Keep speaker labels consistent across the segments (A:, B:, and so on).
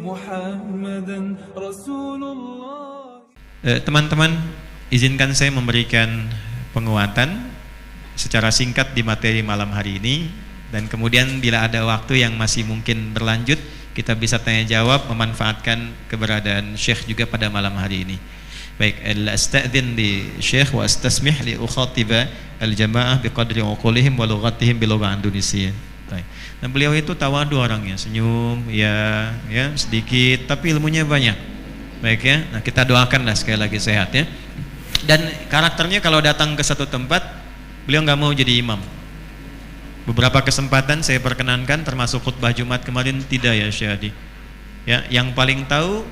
A: محمدا رسول الله.
B: Teman-teman, izinkan saya memberikan penguatan secara singkat di materi malam hari ini, dan kemudian bila ada waktu yang masih mungkin berlanjut, kita bisa tanya jawab memanfaatkan keberadaan Syekh juga pada malam hari ini. Baik, astadzin li Syekh wa astasmih li ukhatiba al-jamaah biqadri uqulihim wa lughatihim bilughah Indonesia. Baik. Dan beliau itu tawadu orangnya, senyum ya sedikit tapi ilmunya banyak. Baik ya. Nah, kita doakanlah sekali lagi sehat ya. Dan karakternya kalau datang ke satu tempat, beliau nggak mau jadi imam. Beberapa kesempatan saya perkenankan, termasuk khutbah Jumat kemarin, tidak ya Syahdi. Ya, yang paling tahu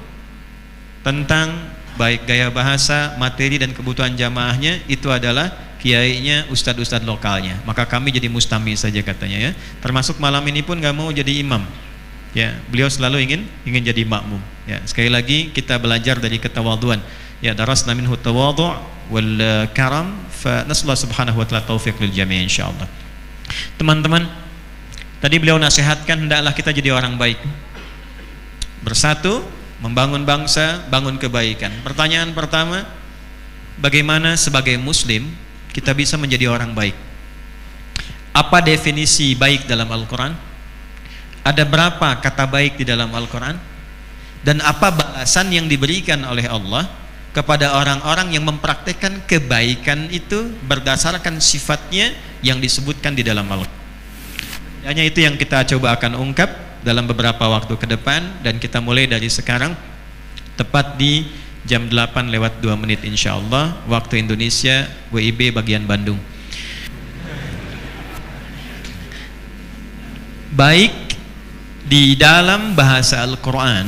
B: tentang baik gaya bahasa, materi dan kebutuhan jamaahnya itu adalah kiainya, ustadz-ustadz lokalnya. Maka kami jadi mustami saja katanya ya. Termasuk malam ini pun nggak mau jadi imam. Ya, beliau selalu ingin jadi makmum. Ya, sekali lagi kita belajar dari ketawaduan. Ya, darasna minhu tawadhu' wal karam, fa nasallahu subhanahu wa ta'ala taufiq lil jami' insyaallah. Teman-teman, tadi beliau nasihatkan hendaklah kita jadi orang baik. Bersatu, membangun bangsa, bangun kebaikan. Pertanyaan pertama, bagaimana sebagai muslim kita bisa menjadi orang baik? Apa definisi baik dalam Al-Quran? Ada berapa kata baik di dalam Al-Quran? Dan apa balasan yang diberikan oleh Allah kepada orang-orang yang mempraktekkan kebaikan itu berdasarkan sifatnya yang disebutkan di dalam Al-Quran? Hanya itu yang kita coba akan ungkap dalam beberapa waktu ke depan, dan kita mulai dari sekarang tepat di jam 8:02 insyaallah waktu Indonesia WIB bagian Bandung. Baik di dalam bahasa Al-Quran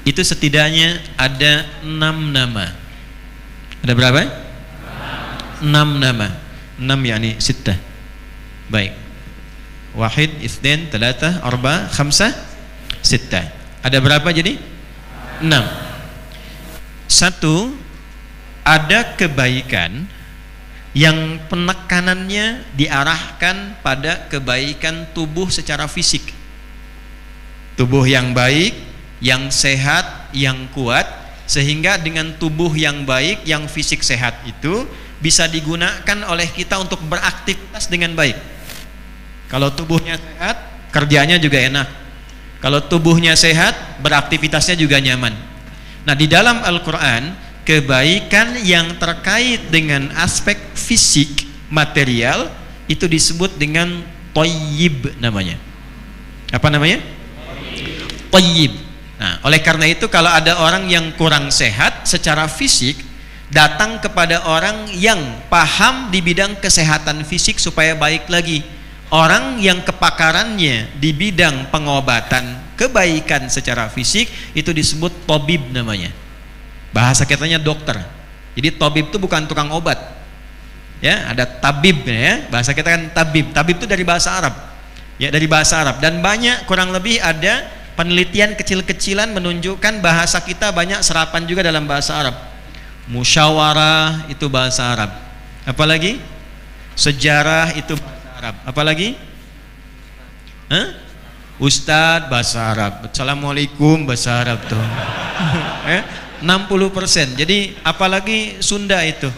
B: itu setidaknya ada 6 nama. Ada berapa? 6 nama. 6 yakni sittah. Baik. Wahid, itsnain, tsalatsa, arba', khamsah, sittah. Ada berapa jadi? 6. 1, ada kebaikan yang penekanannya diarahkan pada kebaikan tubuh secara fisik. Tubuh yang baik, yang sehat, yang kuat, sehingga dengan tubuh yang baik, yang fisik sehat itu bisa digunakan oleh kita untuk beraktivitas dengan baik. Kalau tubuhnya sehat, kerjanya juga enak. Kalau tubuhnya sehat, beraktivitasnya juga nyaman. Nah, di dalam Al-Quran, kebaikan yang terkait dengan aspek fisik, material, itu disebut dengan thayyib namanya. Apa namanya? Thayyib. Nah, oleh karena itu kalau ada orang yang kurang sehat secara fisik, datang kepada orang yang paham di bidang kesehatan fisik supaya baik lagi. Orang yang kepakarannya di bidang pengobatan kebaikan secara fisik itu disebut tabib namanya. Bahasa katanya dokter. Jadi tabib itu bukan tukang obat. Ya, ada tabib ya. Bahasa kita kan tabib. Tabib itu dari bahasa Arab. Ya, dari bahasa Arab, dan banyak, kurang lebih ada penelitian kecil-kecilan menunjukkan bahasa kita banyak serapan juga dalam bahasa Arab. Musyawarah itu bahasa Arab. Apalagi? Sejarah itu bahasa Arab. Apalagi? Ustadz bahasa Arab. Assalamualaikum bahasa Arab tuh. 60%. Jadi apalagi Sunda itu.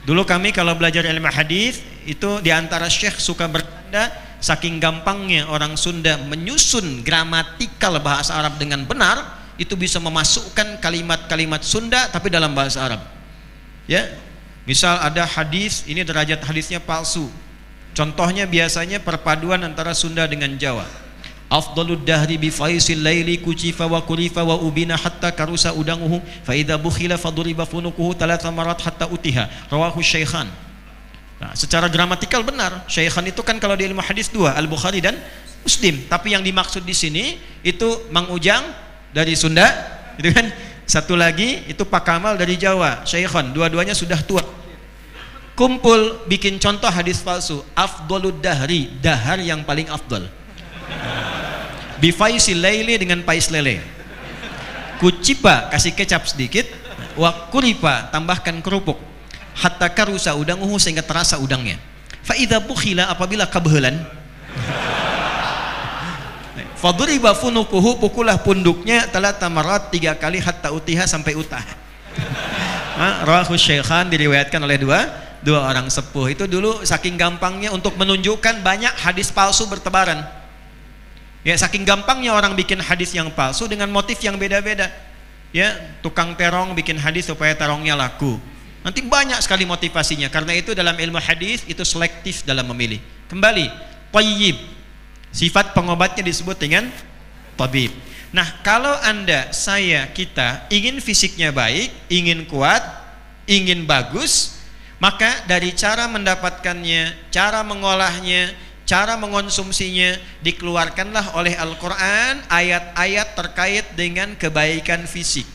B: Dulu kami kalau belajar ilmu hadis itu diantara syekh suka bercanda, saking gampangnya orang Sunda menyusun gramatikal bahasa Arab dengan benar, itu bisa memasukkan kalimat-kalimat Sunda tapi dalam bahasa Arab. Ya, misal ada hadis, ini derajat hadisnya palsu. Contohnya biasanya perpaduan antara Sunda dengan Jawa. Afdalud dahri bi faisil laili kucifa wa kulifa wa ubina hatta karusa udanguhu fa idza bukhila faduriba funukuhu talata marat hatta utiha. Rawahu Syaikhan. Nah, secara gramatikal benar. Syaikhan itu kan kalau di ilmu hadis 2, Al-Bukhari dan Muslim. Tapi yang dimaksud di sini itu Mang Ujang dari Sunda, gitu kan? Satu lagi itu Pak Kamal dari Jawa, Syaikhan. Dua-duanya sudah tua. Kumpul bikin contoh hadis palsu. Afdalud dahri, dahar yang paling afdal. Bifaisil laili dengan pais lele. Kucipa kasih kecap sedikit, wa kuripa tambahkan kerupuk. Hatta karusa udanguhu sehingga terasa udangnya. Fa idza bukhila apabila kabhelan. Fadriba funukuhu, pukulah punduknya talata marat 3 kali hatta utiha, sampai utah. Rawahu Syaikhan, diriwayatkan oleh dua orang sepuh. Itu dulu saking gampangnya untuk menunjukkan banyak hadis palsu bertebaran. Ya, saking gampangnya orang bikin hadis yang palsu dengan motif yang beda-beda. Ya, tukang terong bikin hadis supaya terongnya laku. Nanti banyak sekali motivasinya. Karena itu dalam ilmu hadis itu selektif dalam memilih. Kembali, thayyib. Sifat pengobatnya disebut dengan tabib. Nah, kalau Anda, saya, kita ingin fisiknya baik, ingin kuat, ingin bagus, maka dari cara mendapatkannya, cara mengolahnya, cara mengonsumsinya, dikeluarkanlah oleh Al-Quran ayat-ayat terkait dengan kebaikan fisik.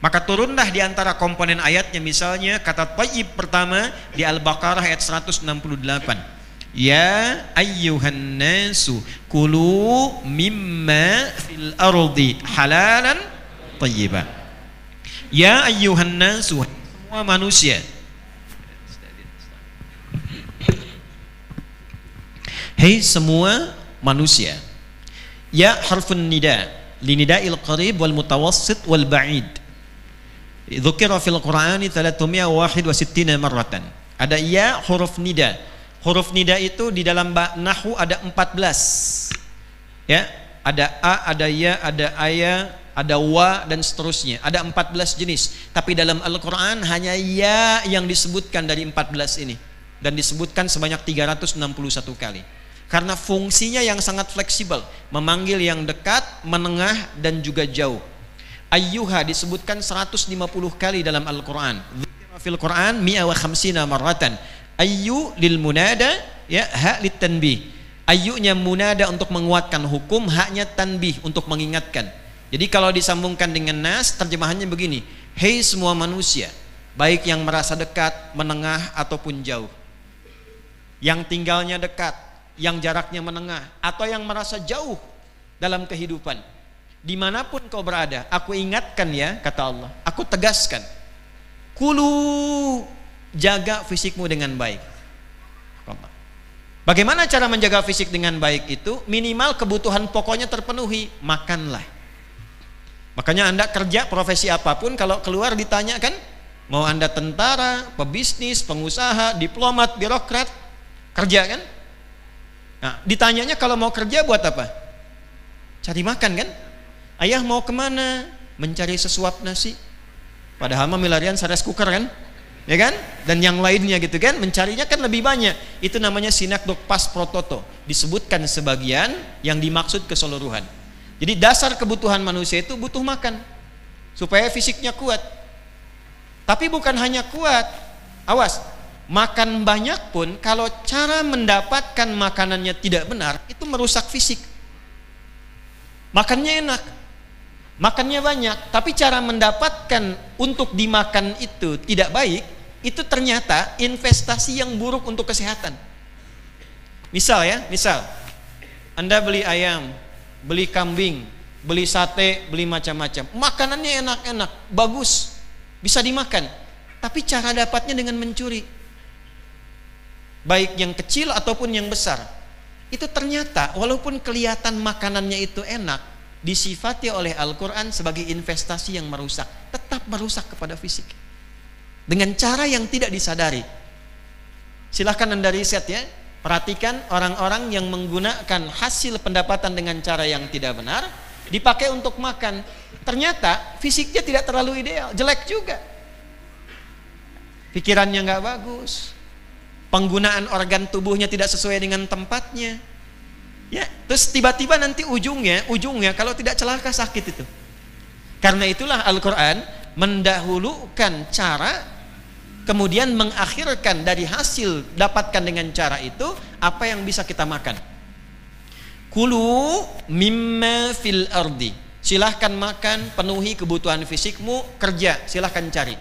B: Maka turunlah di antara komponen ayatnya, misalnya kata thayyib pertama di Al-Baqarah ayat 168. Ya ayyuhan nasu kulu mimma fil ardi halalan thayyiban. Ya ayyuhan nasu, semua manusia. Hei semua manusia. Ya harfun nida linida'il qarib wal mutawassit wal ba'id. Dzukira fil Qur'ani 361 marratan. Ada ya huruf nida. Huruf nida itu di dalam nahwu ada 14. Ya, ada a, ada ya, ada aya, ada wa dan seterusnya. Ada 14 jenis. Tapi dalam Al-Qur'an hanya ya yang disebutkan dari 14 ini, dan disebutkan sebanyak 361 kali. Karena fungsinya yang sangat fleksibel, memanggil yang dekat, menengah dan juga jauh. Ayyuha disebutkan 150 kali dalam Al-Qur'an. Dzikra fil Qur'an 150 marratan. Ayyu lil munada, ya, ha lit tanbih. Ayyunya munada untuk menguatkan hukum, haknya tanbih untuk mengingatkan. Jadi kalau disambungkan dengan nas, terjemahannya begini: hei semua manusia, baik yang merasa dekat, menengah ataupun jauh, yang tinggalnya dekat, yang jaraknya menengah, atau yang merasa jauh dalam kehidupan, dimanapun kau berada, aku ingatkan ya, kata Allah, aku tegaskan, kulu, jaga fisikmu dengan baik. Bagaimana cara menjaga fisik dengan baik itu? Minimal kebutuhan pokoknya terpenuhi, makanlah. Makanya Anda kerja profesi apapun, kalau keluar ditanya kan, mau Anda tentara, pebisnis, pengusaha, diplomat, birokrat, kerja kan? Nah, ditanyanya kalau mau kerja buat apa? Cari makan kan? Ayah mau kemana? Mencari sesuap nasi. Padahal mah milarian sares cooker kan? Ya kan? Dan yang lainnya gitu kan, mencarinya kan lebih banyak. Itu namanya sinakdok pas prototo. Disebutkan sebagian, yang dimaksud keseluruhan. Jadi dasar kebutuhan manusia itu butuh makan supaya fisiknya kuat. Tapi bukan hanya kuat, awas, makan banyak pun kalau cara mendapatkan makanannya tidak benar, itu merusak fisik. Makannya enak, makannya banyak, tapi cara mendapatkan untuk dimakan itu tidak baik, itu ternyata investasi yang buruk untuk kesehatan. Misal ya, misal Anda beli ayam, beli kambing, beli sate, beli macam-macam, makanannya enak-enak, bagus, bisa dimakan, tapi cara dapatnya dengan mencuri, baik yang kecil ataupun yang besar. Itu ternyata walaupun kelihatan makanannya itu enak, disifati oleh Al-Quran sebagai investasi yang merusak, tetap merusak kepada fisik dengan cara yang tidak disadari. Silahkan Anda riset ya, perhatikan orang-orang yang menggunakan hasil pendapatan dengan cara yang tidak benar, dipakai untuk makan, ternyata fisiknya tidak terlalu ideal, jelek juga, pikirannya nggak bagus, penggunaan organ tubuhnya tidak sesuai dengan tempatnya. Ya, terus tiba-tiba nanti ujungnya kalau tidak celaka sakit itu. Karena itulah Al-Quran mendahulukan cara, kemudian mengakhirkan dari hasil dapatkan dengan cara itu apa yang bisa kita makan. Kulu mimma fil ardi, silahkan makan, penuhi kebutuhan fisikmu, kerja, silahkan cari.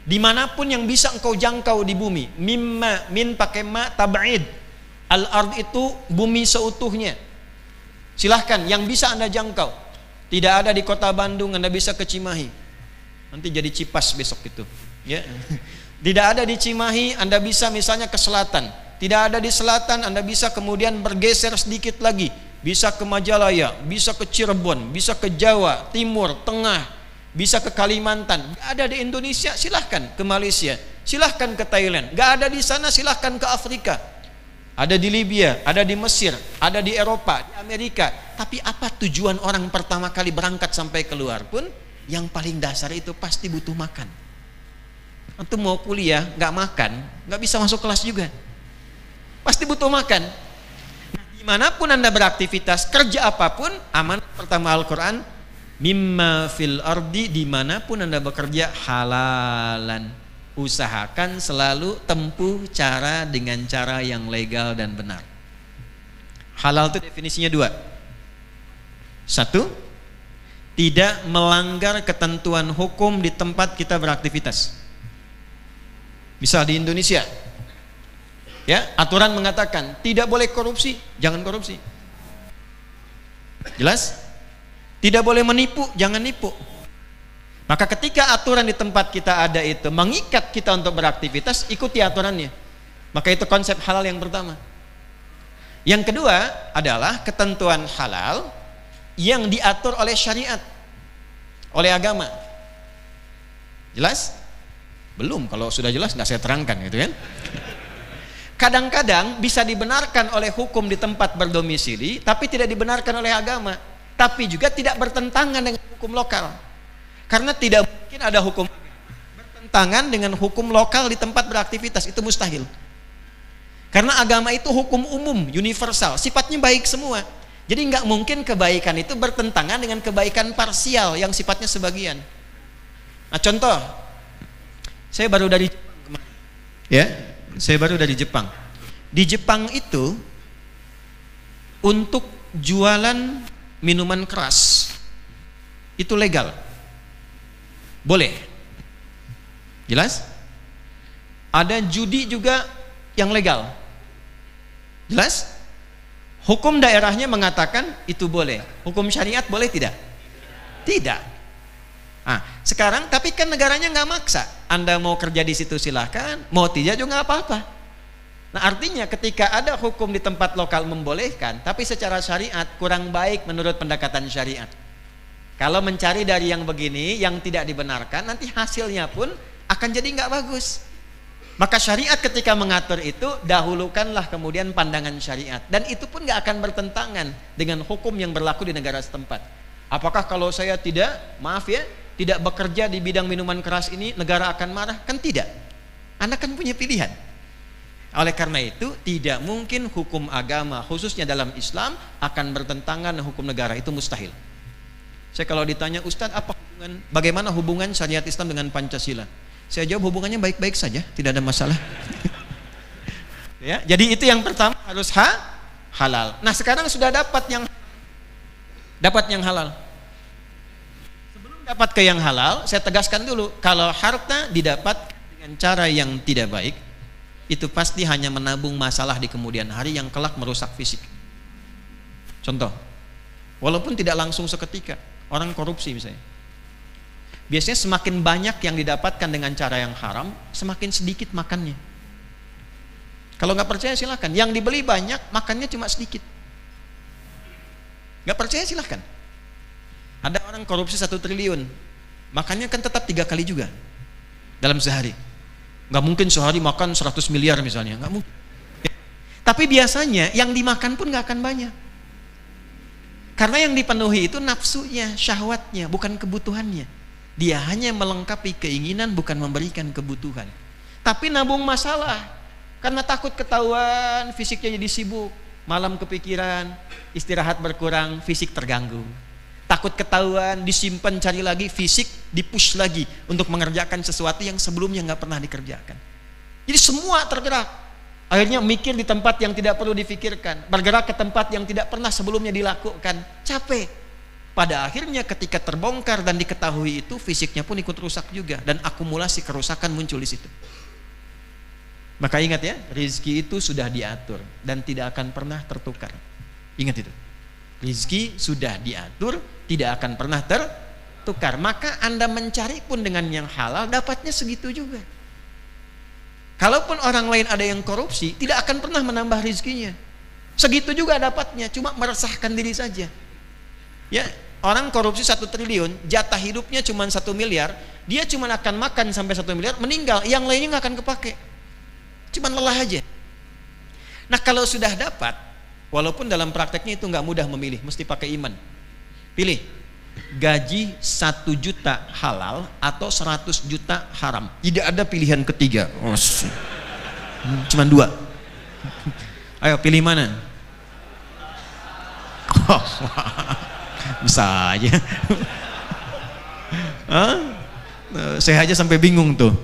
B: Dimanapun yang bisa engkau jangkau di bumi. Mimma, min pakai ma tab'id. Al-ard itu bumi seutuhnya. Silahkan yang bisa Anda jangkau. Tidak ada di kota Bandung, Anda bisa ke Cimahi. Nanti jadi Cipas besok itu. Ya. Tidak ada di Cimahi, Anda bisa misalnya ke selatan. Tidak ada di selatan, Anda bisa kemudian bergeser sedikit lagi
C: bisa ke Majalaya, bisa ke Cirebon, bisa ke Jawa, Timur, Tengah, bisa ke Kalimantan. Gak ada di Indonesia, silahkan ke Malaysia, silahkan ke Thailand. Gak ada di sana, silahkan ke Afrika. Ada di Libya, ada di Mesir, ada di Eropa, di Amerika. Tapi apa tujuan orang pertama kali berangkat sampai keluar pun, yang paling dasar itu pasti butuh makan. Antum mau kuliah nggak makan, nggak bisa masuk kelas juga. Pasti butuh makan. Nah, dimanapun Anda beraktivitas, kerja apapun, amanat pertama Al-Quran, mimma fil ardi, dimanapun Anda bekerja, halalan. Usahakan selalu tempuh cara dengan cara yang legal dan benar. Halal itu definisinya dua. Satu, tidak melanggar ketentuan hukum di tempat kita beraktivitas. Misal di Indonesia, ya, aturan mengatakan tidak boleh korupsi, jangan korupsi. Jelas? Tidak boleh menipu, jangan nipu. Maka ketika aturan di tempat kita ada itu mengikat kita untuk beraktivitas, ikuti aturannya. Maka itu konsep halal yang pertama. Yang kedua adalah ketentuan halal yang diatur oleh syariat, oleh agama. Jelas? Belum, kalau sudah jelas nggak saya terangkan gitu kan. Kadang-kadang bisa dibenarkan oleh hukum di tempat berdomisili, tapi tidak dibenarkan oleh agama, tapi juga tidak bertentangan dengan hukum lokal. Karena tidak mungkin ada hukum bertentangan dengan hukum lokal di tempat beraktivitas, itu mustahil. Karena agama itu hukum umum, universal, sifatnya baik semua. Jadi nggak mungkin kebaikan itu bertentangan dengan kebaikan parsial yang sifatnya sebagian. Nah, contoh, saya baru dari Jepang kemarin. Ya, saya baru dari Jepang. Di Jepang itu untuk jualan minuman keras itu legal. Boleh. Jelas? Ada judi juga yang legal. Jelas? Hukum daerahnya mengatakan itu boleh. Hukum syariat boleh tidak? Tidak. Nah, sekarang tapi kan negaranya nggak maksa. Anda mau kerja di situ silahkan, mau tidak juga nggak apa-apa. Nah, artinya ketika ada hukum di tempat lokal membolehkan, tapi secara syariat kurang baik menurut pendekatan syariat. Kalau mencari dari yang begini, yang tidak dibenarkan, nanti hasilnya pun akan jadi nggak bagus. Maka syariat ketika mengatur itu, dahulukanlah kemudian pandangan syariat. Dan itu pun nggak akan bertentangan dengan hukum yang berlaku di negara setempat. Apakah kalau saya tidak, maaf ya, tidak bekerja di bidang minuman keras ini, negara akan marah? Kan tidak. Anda kan punya pilihan. Oleh karena itu, tidak mungkin hukum agama, khususnya dalam Islam, akan bertentangan dengan hukum negara. Itu mustahil. Saya kalau ditanya, Ustadz, bagaimana hubungan syariat Islam dengan Pancasila? Saya jawab hubungannya baik-baik saja, tidak ada masalah. Ya, jadi itu yang pertama harus halal. Nah, sekarang sudah dapat yang halal. Sebelum dapat ke yang halal, saya tegaskan dulu, kalau harta didapat dengan cara yang tidak baik, itu pasti hanya menabung masalah di kemudian hari yang kelak merusak fisik. Contoh, walaupun tidak langsung seketika, orang korupsi misalnya. Biasanya semakin banyak yang didapatkan dengan cara yang haram, semakin sedikit makannya. Kalau nggak percaya silahkan. Yang dibeli banyak, makannya cuma sedikit. Nggak percaya silahkan. Ada orang korupsi 1 triliun, makannya kan tetap 3 kali juga dalam sehari. Nggak mungkin sehari makan 100 miliar misalnya, nggak mungkin. Tapi biasanya yang dimakan pun nggak akan banyak. Karena yang dipenuhi itu nafsunya, syahwatnya, bukan kebutuhannya. Dia hanya melengkapi keinginan, bukan memberikan kebutuhan. Tapi nabung masalah, karena takut ketahuan, fisiknya jadi sibuk, malam kepikiran, istirahat berkurang, fisik terganggu. Takut ketahuan, disimpan, cari lagi, fisik dipush lagi untuk mengerjakan sesuatu yang sebelumnya nggak pernah dikerjakan. Jadi semua tergerak. Akhirnya mikir di tempat yang tidak perlu difikirkan, bergerak ke tempat yang tidak pernah sebelumnya dilakukan, capek. Pada akhirnya ketika terbongkar dan diketahui itu, fisiknya pun ikut rusak juga, dan akumulasi kerusakan muncul di situ. Maka ingat ya, rezeki itu sudah diatur dan tidak akan pernah tertukar. Ingat itu. Rezeki sudah diatur, tidak akan pernah tertukar. Maka Anda mencari pun dengan yang halal, dapatnya segitu juga. Kalaupun orang lain ada yang korupsi, tidak akan pernah menambah rezekinya. Segitu juga dapatnya, cuma meresahkan diri saja. Ya, orang korupsi 1 triliun, jatah hidupnya cuma 1 miliar, dia cuma akan makan sampai 1 miliar, meninggal, yang lainnya nggak akan kepake. Cuma lelah aja. Nah, kalau sudah dapat, walaupun dalam prakteknya itu nggak mudah memilih, mesti pakai iman. Pilih, gaji 1 juta halal atau 100 juta haram. Tidak ada pilihan ketiga. Cuma 2. Ayo pilih mana? Bisa aja. Saya aja sampai bingung tuh.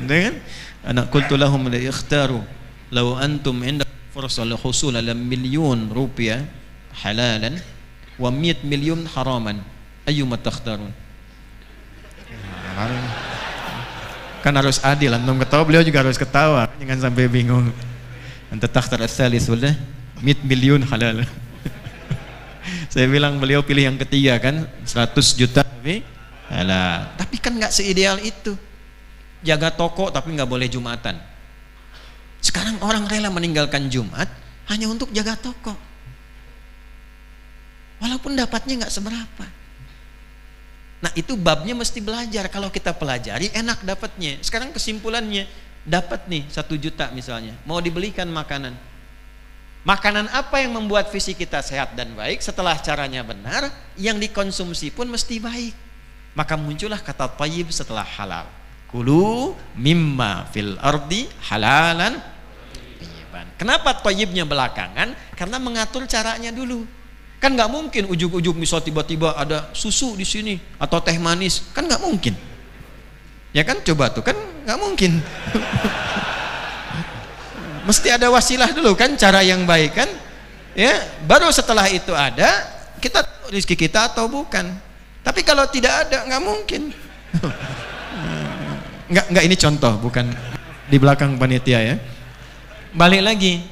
C: Kan? Anak qultu lahum la ikhtaru law antum inda fursa la husul ala milyun rupiah halalan wa 100 milyun haraman ayyuma takhtarun. Kan harus adil, antum ketawa beliau juga harus ketawa, jangan sampai bingung. Anta takhtar ats-tsalits wala 100 milyun halal. Saya bilang beliau pilih yang ketiga kan, 100 juta tapi halal. Tapi kan nggak seideal itu. Jaga toko tapi nggak boleh Jumatan. Sekarang orang rela meninggalkan Jumat hanya untuk jaga toko. Walaupun dapatnya nggak seberapa. Nah, itu babnya mesti belajar. Kalau kita pelajari enak dapatnya. Sekarang kesimpulannya, dapat nih 1 juta misalnya, mau dibelikan makanan. Makanan apa yang membuat fisik kita sehat dan baik? Setelah caranya benar, yang dikonsumsi pun mesti baik. Maka muncullah kata thayyib setelah halal. Kulu mimma fil ardi halalan thayyiban. Kenapa thayyibnya belakangan? Karena mengatur caranya dulu. Kan nggak mungkin ujug-ujug misal tiba-tiba ada susu di sini atau teh manis, kan nggak mungkin. Ya kan, coba tuh, kan nggak mungkin. Mesti ada wasilah dulu kan, cara yang baik kan, ya. Baru setelah itu ada, kita rezeki kita atau bukan. Tapi kalau tidak ada, nggak mungkin. Nggak, ini contoh, bukan di belakang panitia ya. Balik lagi.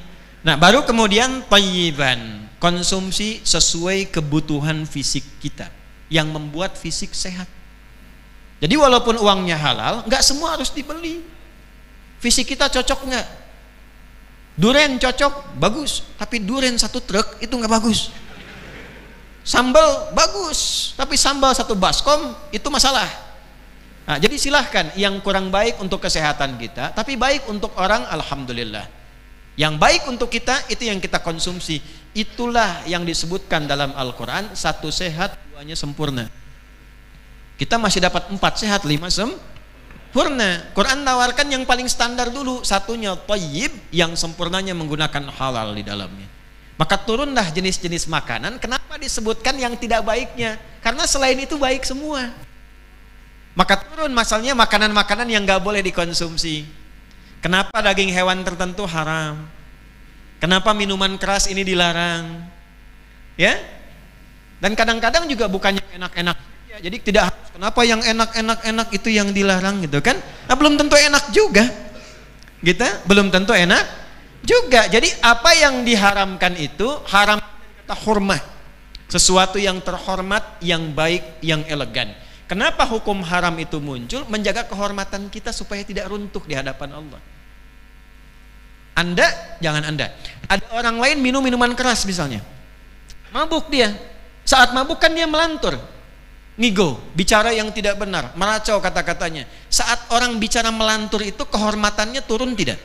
C: Nah, baru kemudian thayyiban, konsumsi sesuai kebutuhan fisik kita yang membuat fisik sehat. Jadi walaupun uangnya halal, nggak semua harus dibeli. Fisik kita cocok nggak? Duren cocok, bagus. Tapi duren 1 truk itu nggak bagus. Sambal bagus, tapi sambal 1 baskom itu masalah. Nah, jadi silahkan yang kurang baik untuk kesehatan kita, tapi baik untuk orang, alhamdulillah. Yang baik untuk kita itu yang kita konsumsi. Itulah yang disebutkan dalam Al-Quran, 1 sehat, 2-nya sempurna. Kita masih dapat 4 sehat, 5 sempurna. Quran tawarkan yang paling standar dulu, 1-nya thayyib, yang sempurnanya menggunakan halal di dalamnya. Maka turunlah jenis-jenis makanan. Kenapa disebutkan yang tidak baiknya? Karena selain itu baik semua. Maka turun masalahnya makanan-makanan yang gak boleh dikonsumsi. Kenapa daging hewan tertentu haram? Kenapa minuman keras ini dilarang? Ya? Dan kadang-kadang juga bukannya enak-enak. Ya, jadi tidak harus. Kenapa yang enak-enak itu yang dilarang gitu kan? Nah, belum tentu enak juga. Gitu? Belum tentu enak juga. Jadi apa yang diharamkan itu haram kata hormat. Sesuatu yang terhormat, yang baik, yang elegan. Kenapa hukum haram itu muncul? Menjaga kehormatan kita supaya tidak runtuh di hadapan Allah. Anda, jangan Anda. Ada orang lain minum minuman keras misalnya. Mabuk dia. Saat mabuk kan dia melantur. Ngigo, bicara yang tidak benar, meracau kata-katanya. Saat orang bicara melantur itu kehormatannya turun tidak?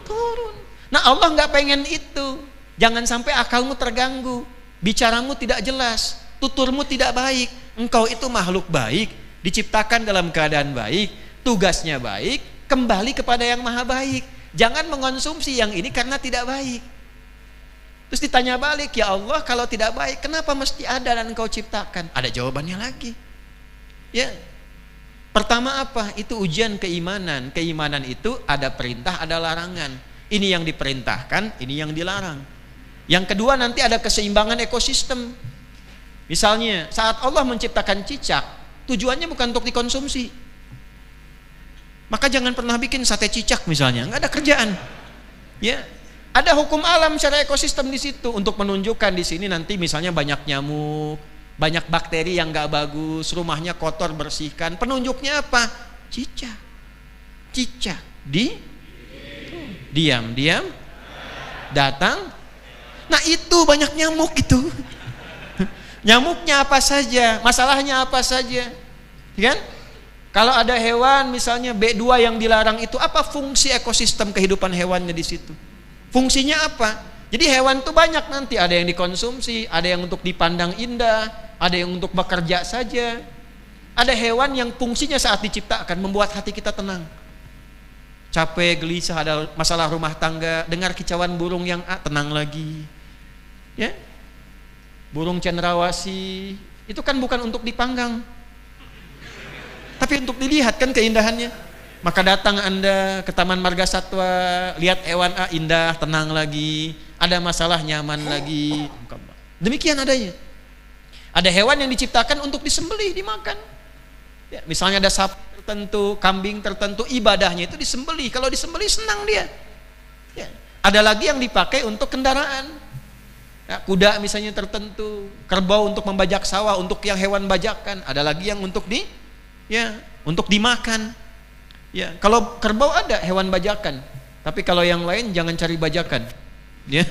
C: Turun. Nah, Allah nggak pengen itu. Jangan sampai akalmu terganggu. Bicaramu tidak jelas. Tuturmu tidak baik. Engkau itu makhluk baik, diciptakan dalam keadaan baik, tugasnya baik, kembali kepada yang maha baik. Jangan mengonsumsi yang ini karena tidak baik. Terus ditanya balik, ya Allah, kalau tidak baik kenapa mesti ada dan engkau ciptakan? Ada jawabannya lagi. Ya. Pertama apa? Itu ujian keimanan. Keimanan itu ada perintah, ada larangan. Ini yang diperintahkan, ini yang dilarang. Yang kedua nanti ada keseimbangan ekosistem. Misalnya saat Allah menciptakan cicak, tujuannya bukan untuk dikonsumsi. Maka jangan pernah bikin sate cicak misalnya, nggak ada kerjaan. Ya, ada hukum alam secara ekosistem di situ untuk menunjukkan di sini nanti misalnya banyak nyamuk, banyak bakteri yang nggak bagus, rumahnya kotor, bersihkan. Penunjuknya apa? Cicak, cicak diam-diam datang Nah itu banyak nyamuk itu. Nyamuknya apa saja, masalahnya apa saja, kan? Kalau ada hewan misalnya B2 yang dilarang itu, apa fungsi ekosistem kehidupan hewannya di situ? Fungsinya apa? Jadi hewan itu banyak nanti, ada yang dikonsumsi, ada yang untuk dipandang indah, ada yang untuk bekerja saja. Ada hewan yang fungsinya saat diciptakan membuat hati kita tenang. Capek, gelisah, ada masalah rumah tangga, dengar kicauan burung yang tenang lagi. Ya. Burung cendrawasih itu kan bukan untuk dipanggang, tapi untuk dilihat kan keindahannya. Maka datang Anda ke Taman Marga Satwa, lihat hewan indah, tenang lagi, ada masalah nyaman lagi. Demikian adanya. Ada hewan yang diciptakan untuk disembelih, dimakan. Ya, misalnya ada sapi tertentu, kambing tertentu, ibadahnya itu disembelih. Kalau disembelih senang dia. Ya. Ada lagi yang dipakai untuk kendaraan. Ya, kuda misalnya tertentu, kerbau untuk membajak sawah, untuk yang hewan bajakan. Ada lagi yang untuk untuk dimakan. Ya, kalau kerbau ada hewan bajakan, tapi kalau yang lain jangan cari bajakan. Ya.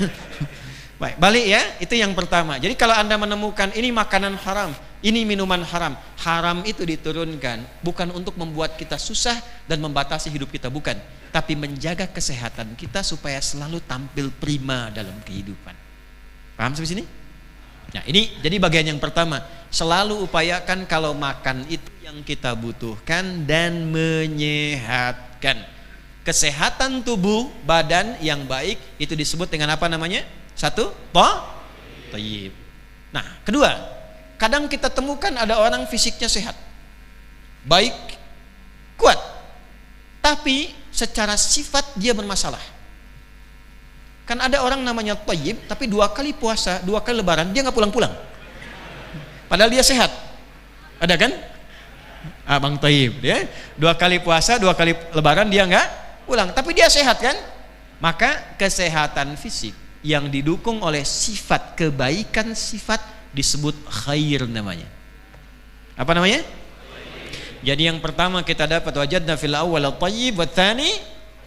C: Baik, balik ya, itu yang pertama. Jadi kalau Anda menemukan ini makanan haram, ini minuman haram, haram itu diturunkan bukan untuk membuat kita susah dan membatasi hidup kita, bukan, tapi menjaga kesehatan kita supaya selalu tampil prima dalam kehidupan. Paham sampai sini? Nah, ini jadi bagian yang pertama. Selalu upayakan kalau makan itu yang kita butuhkan dan menyehatkan. Kesehatan tubuh, badan yang baik itu disebut dengan apa namanya? Satu, thayyib. Nah, kedua, kadang kita temukan ada orang fisiknya sehat, baik, kuat, tapi secara sifat dia bermasalah. Kan ada orang namanya thayyib, tapi 2 kali puasa, 2 kali lebaran dia nggak pulang-pulang. Padahal dia sehat. Ada kan? Abang thayyib, dia 2 kali puasa, 2 kali lebaran dia nggak pulang, tapi dia sehat kan? Maka kesehatan fisik yang didukung oleh sifat kebaikan sifat disebut khair namanya. Apa namanya? Jadi yang pertama kita dapat wajadna fil awwal thayyib wa tsani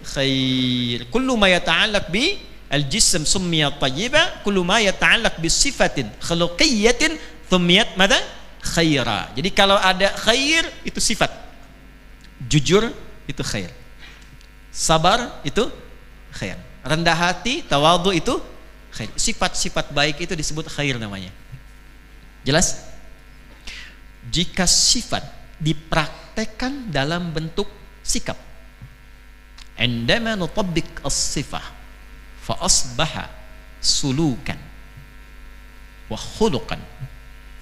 C: khair. Kullu ma yata'allaq bi al-jism summiya thayyiba, kullu ma yata'allaq bi sifatin khuluqiyyatin summiyat madza khaira. Jadi kalau ada khair itu sifat. Jujur itu khair. Sabar itu khair. Rendah hati, tawadhu itu khair. Sifat-sifat baik itu disebut khair namanya. Jelas? Jika sifat dipraktekkan dalam bentuk sikap, indama nutabbiq as-sifah fa asbaha sulukan wa khuluqan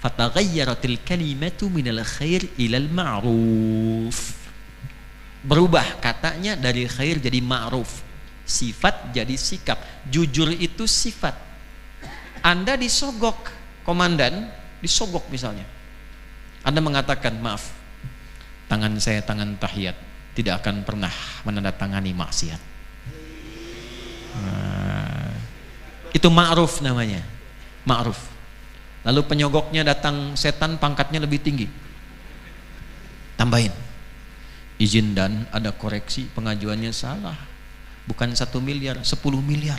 C: fataghayyaratil kalimatu minal khair ilal ma'ruf. Berubah katanya dari khair jadi ma'ruf, sifat jadi sikap. Jujur itu sifat. Anda disogok komandan, disogok misalnya, Anda mengatakan maaf, tangan saya tangan tahiyat, tidak akan pernah menandatangani maksiat. Itu ma'ruf namanya, ma'ruf. Lalu penyogoknya datang setan pangkatnya lebih tinggi, tambahin, izin dan ada koreksi, pengajuannya salah, bukan 1 miliar, 10 miliar.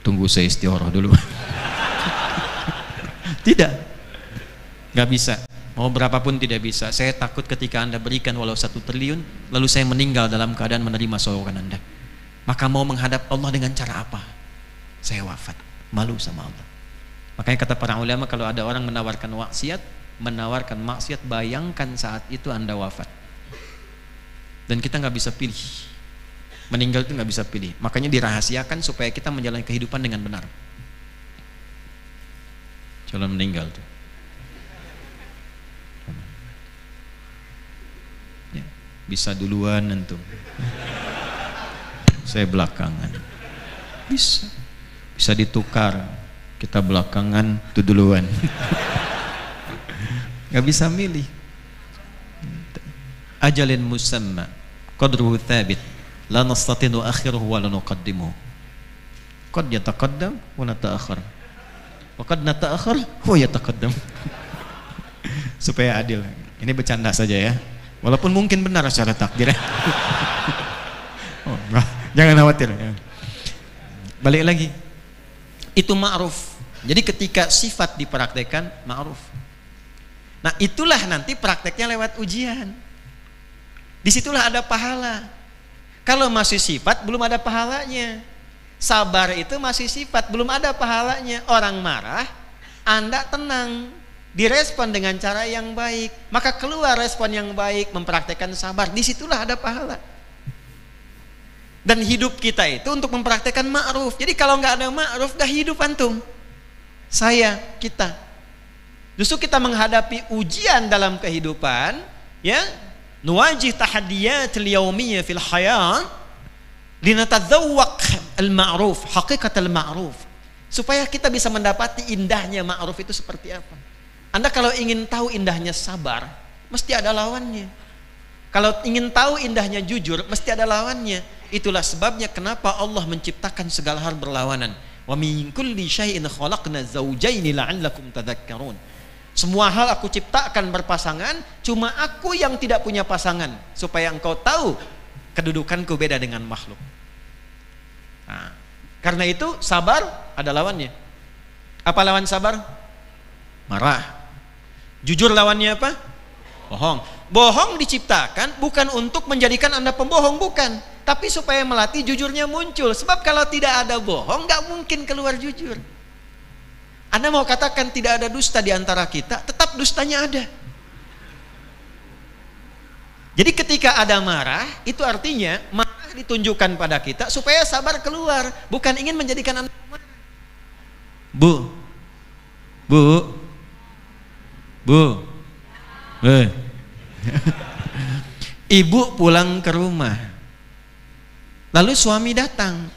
C: Tunggu saya istikharah dulu. Tidak, nggak bisa. Mau berapapun tidak bisa. Saya takut ketika Anda berikan walau 1 triliun, lalu saya meninggal dalam keadaan menerima sogokan Anda. Maka mau menghadap Allah dengan cara apa? Saya wafat, malu sama Allah. Makanya kata para ulama, kalau ada orang menawarkan maksiat, bayangkan saat itu Anda wafat. Dan kita nggak bisa pilih. Meninggal itu nggak bisa pilih. Makanya dirahasiakan supaya kita menjalani kehidupan dengan benar. Calon meninggal tuh. Ya, bisa duluan antum. Saya belakangan. Bisa ditukar. Kita belakangan, itu duluan. Gak bisa milih. Ajalin musamma, qadruhu thabit, la nastatinu akhiruhu wa la nuqaddimuhu. Qad yataqaddam wa nata'akhir, wa qad nata'akhir wa yataqaddam. Supaya adil. Ini bercanda saja ya. Walaupun mungkin benar secara takdir. Oh, jangan khawatir. Balik lagi. Itu ma'ruf. Jadi ketika sifat dipraktekkan ma'ruf. Nah, itulah nanti prakteknya lewat ujian. Disitulah ada pahala. Kalau masih sifat belum ada pahalanya. Sabar itu masih sifat belum ada pahalanya. Orang marah, Anda tenang, direspon dengan cara yang baik, maka keluar respon yang baik, mempraktekkan sabar. Disitulah ada pahala. Dan hidup kita itu untuk mempraktekkan ma'ruf. Jadi kalau nggak ada ma'ruf, dah hidup antum, saya, kita. Justru kita menghadapi ujian dalam kehidupan, ya, nuwajih tahaddiyatil yaumiyah fil hayat, linatadzawwaq al-ma'ruf, haqiqat al-ma'ruf, supaya kita bisa mendapati indahnya ma'ruf itu seperti apa. Anda kalau ingin tahu indahnya sabar, mesti ada lawannya. Kalau ingin tahu indahnya jujur, mesti ada lawannya. Itulah sebabnya kenapa Allah menciptakan segala hal berlawanan. Wa min kulli syai'in khalaqna zawjaini la'allakum tadhakkarun. Semua hal aku ciptakan berpasangan, cuma aku yang tidak punya pasangan, supaya engkau tahu kedudukanku beda dengan makhluk. Nah, karena itu sabar ada lawannya. Apa lawan sabar? Marah. Jujur lawannya apa? Bohong. Bohong diciptakan bukan untuk menjadikan Anda pembohong, bukan, tapi supaya melatih jujurnya muncul. Sebab kalau tidak ada bohong, nggak mungkin keluar jujur. Anda mau katakan tidak ada dusta di antara kita, tetap dustanya ada. Jadi ketika ada marah, itu artinya marah ditunjukkan pada kita supaya sabar keluar, bukan ingin menjadikan Anda marah. Bu. Ibu pulang ke rumah, lalu suami datang,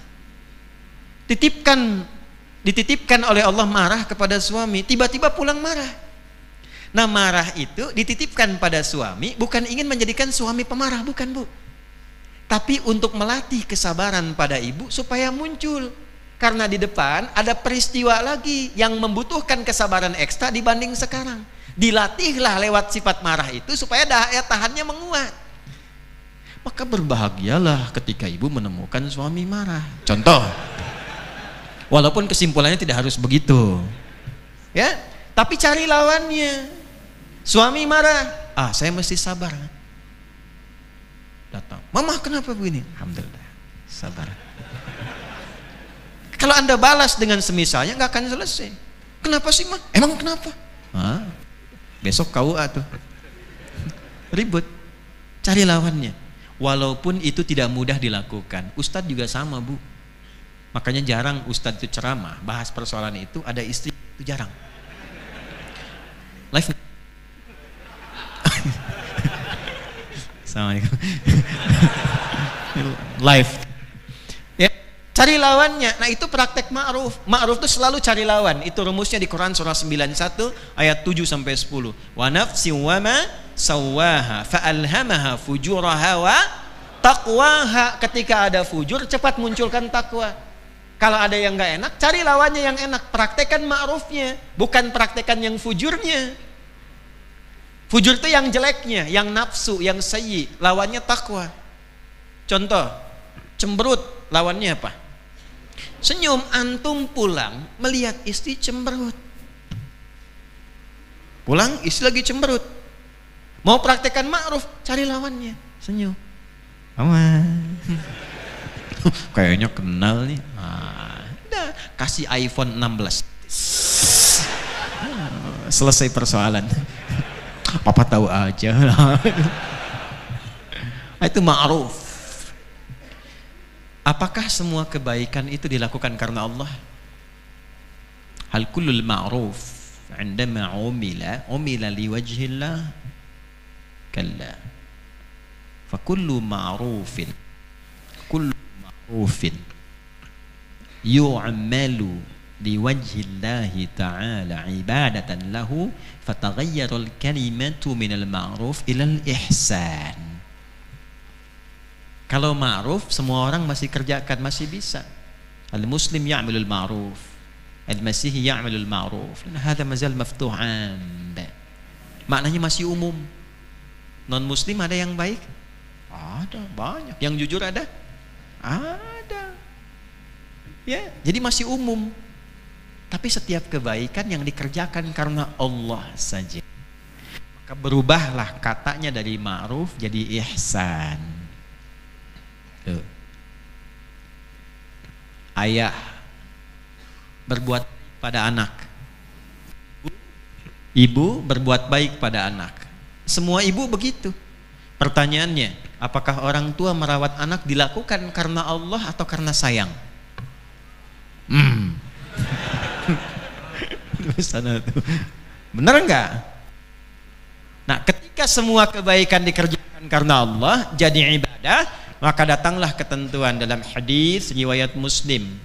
C: dititipkan oleh Allah marah kepada suami, tiba-tiba pulang marah. Nah, marah itu dititipkan pada suami bukan ingin menjadikan suami pemarah, bukan, Bu, tapi untuk melatih kesabaran pada ibu supaya muncul. Karena di depan ada peristiwa lagi yang membutuhkan kesabaran ekstra dibanding sekarang. Dilatihlah lewat sifat marah itu supaya daya tahannya menguat. Maka berbahagialah ketika ibu menemukan suami marah. Contoh, walaupun kesimpulannya tidak harus begitu, ya, tapi cari lawannya. Suami marah, saya mesti sabar. Datang, mama kenapa begini? Alhamdulillah, sabar. Kalau Anda balas dengan semisalnya, nggak akan selesai. Kenapa sih, Ma? Emang kenapa? Besok KUA tuh ribut. Cari lawannya. Walaupun itu tidak mudah dilakukan. Ustadz juga sama, Bu. Makanya jarang Ustadz itu ceramah bahas persoalan itu, ada istri itu jarang. Live. Assalamualaikum. Live. Ya, cari lawannya. Nah, itu praktek ma'ruf. Ma'ruf itu selalu cari lawan. Itu rumusnya di Quran surah 91 ayat 7 sampai 10. Wa nafsin wa ma sawwaha fa'alhamaha fujuraha wa taqwaha. Ketika ada fujur, cepat munculkan takwa. Kalau ada yang enggak enak, cari lawannya yang enak. Praktekkan ma'rufnya, bukan praktekkan yang fujurnya. Fujur itu yang jeleknya, yang nafsu, yang sayyi. Lawannya takwa. Contoh, cemberut, lawannya apa? Senyum. Antum pulang melihat istri cemberut. Pulang istri lagi cemberut. Mau praktekkan ma'ruf, cari lawannya, senyum. Aman. Kayaknya kenal nih. Udah, kasih iPhone 16. Selesai persoalan. Papa tahu aja. Itu ma'ruf. Apakah semua kebaikan itu dilakukan karena Allah? Hal kullul ma'ruf 'indama umila liwajhillah? Kalla. Fa kullu ma'rufin yu'malu liwajhillahi ta'ala ibadatan lahu fataghayyara al-kalimatu minal ma'ruf ilal ihsan. Kalau ma'ruf semua orang masih kerjakan, masih bisa. Al-muslim ya'malul ma'ruf, al-masihi ya'malul ma'ruf. Dan hadha mazal maftuhan. Maknanya masih umum. Non muslim ada yang baik? Ada, banyak. Yang jujur ada? Ada. Ya, jadi masih umum. Tapi setiap kebaikan yang dikerjakan karena Allah saja, maka berubahlah katanya dari ma'ruf jadi ihsan. Tuh. Ayah berbuat pada anak, ibu berbuat baik pada anak. Semua ibu begitu. Pertanyaannya, apakah orang tua merawat anak dilakukan karena Allah atau karena sayang? Sana tuh. Benar enggak? Nah, ketika semua kebaikan dikerjakan karena Allah jadi ibadah, maka datanglah ketentuan dalam hadis riwayat Muslim.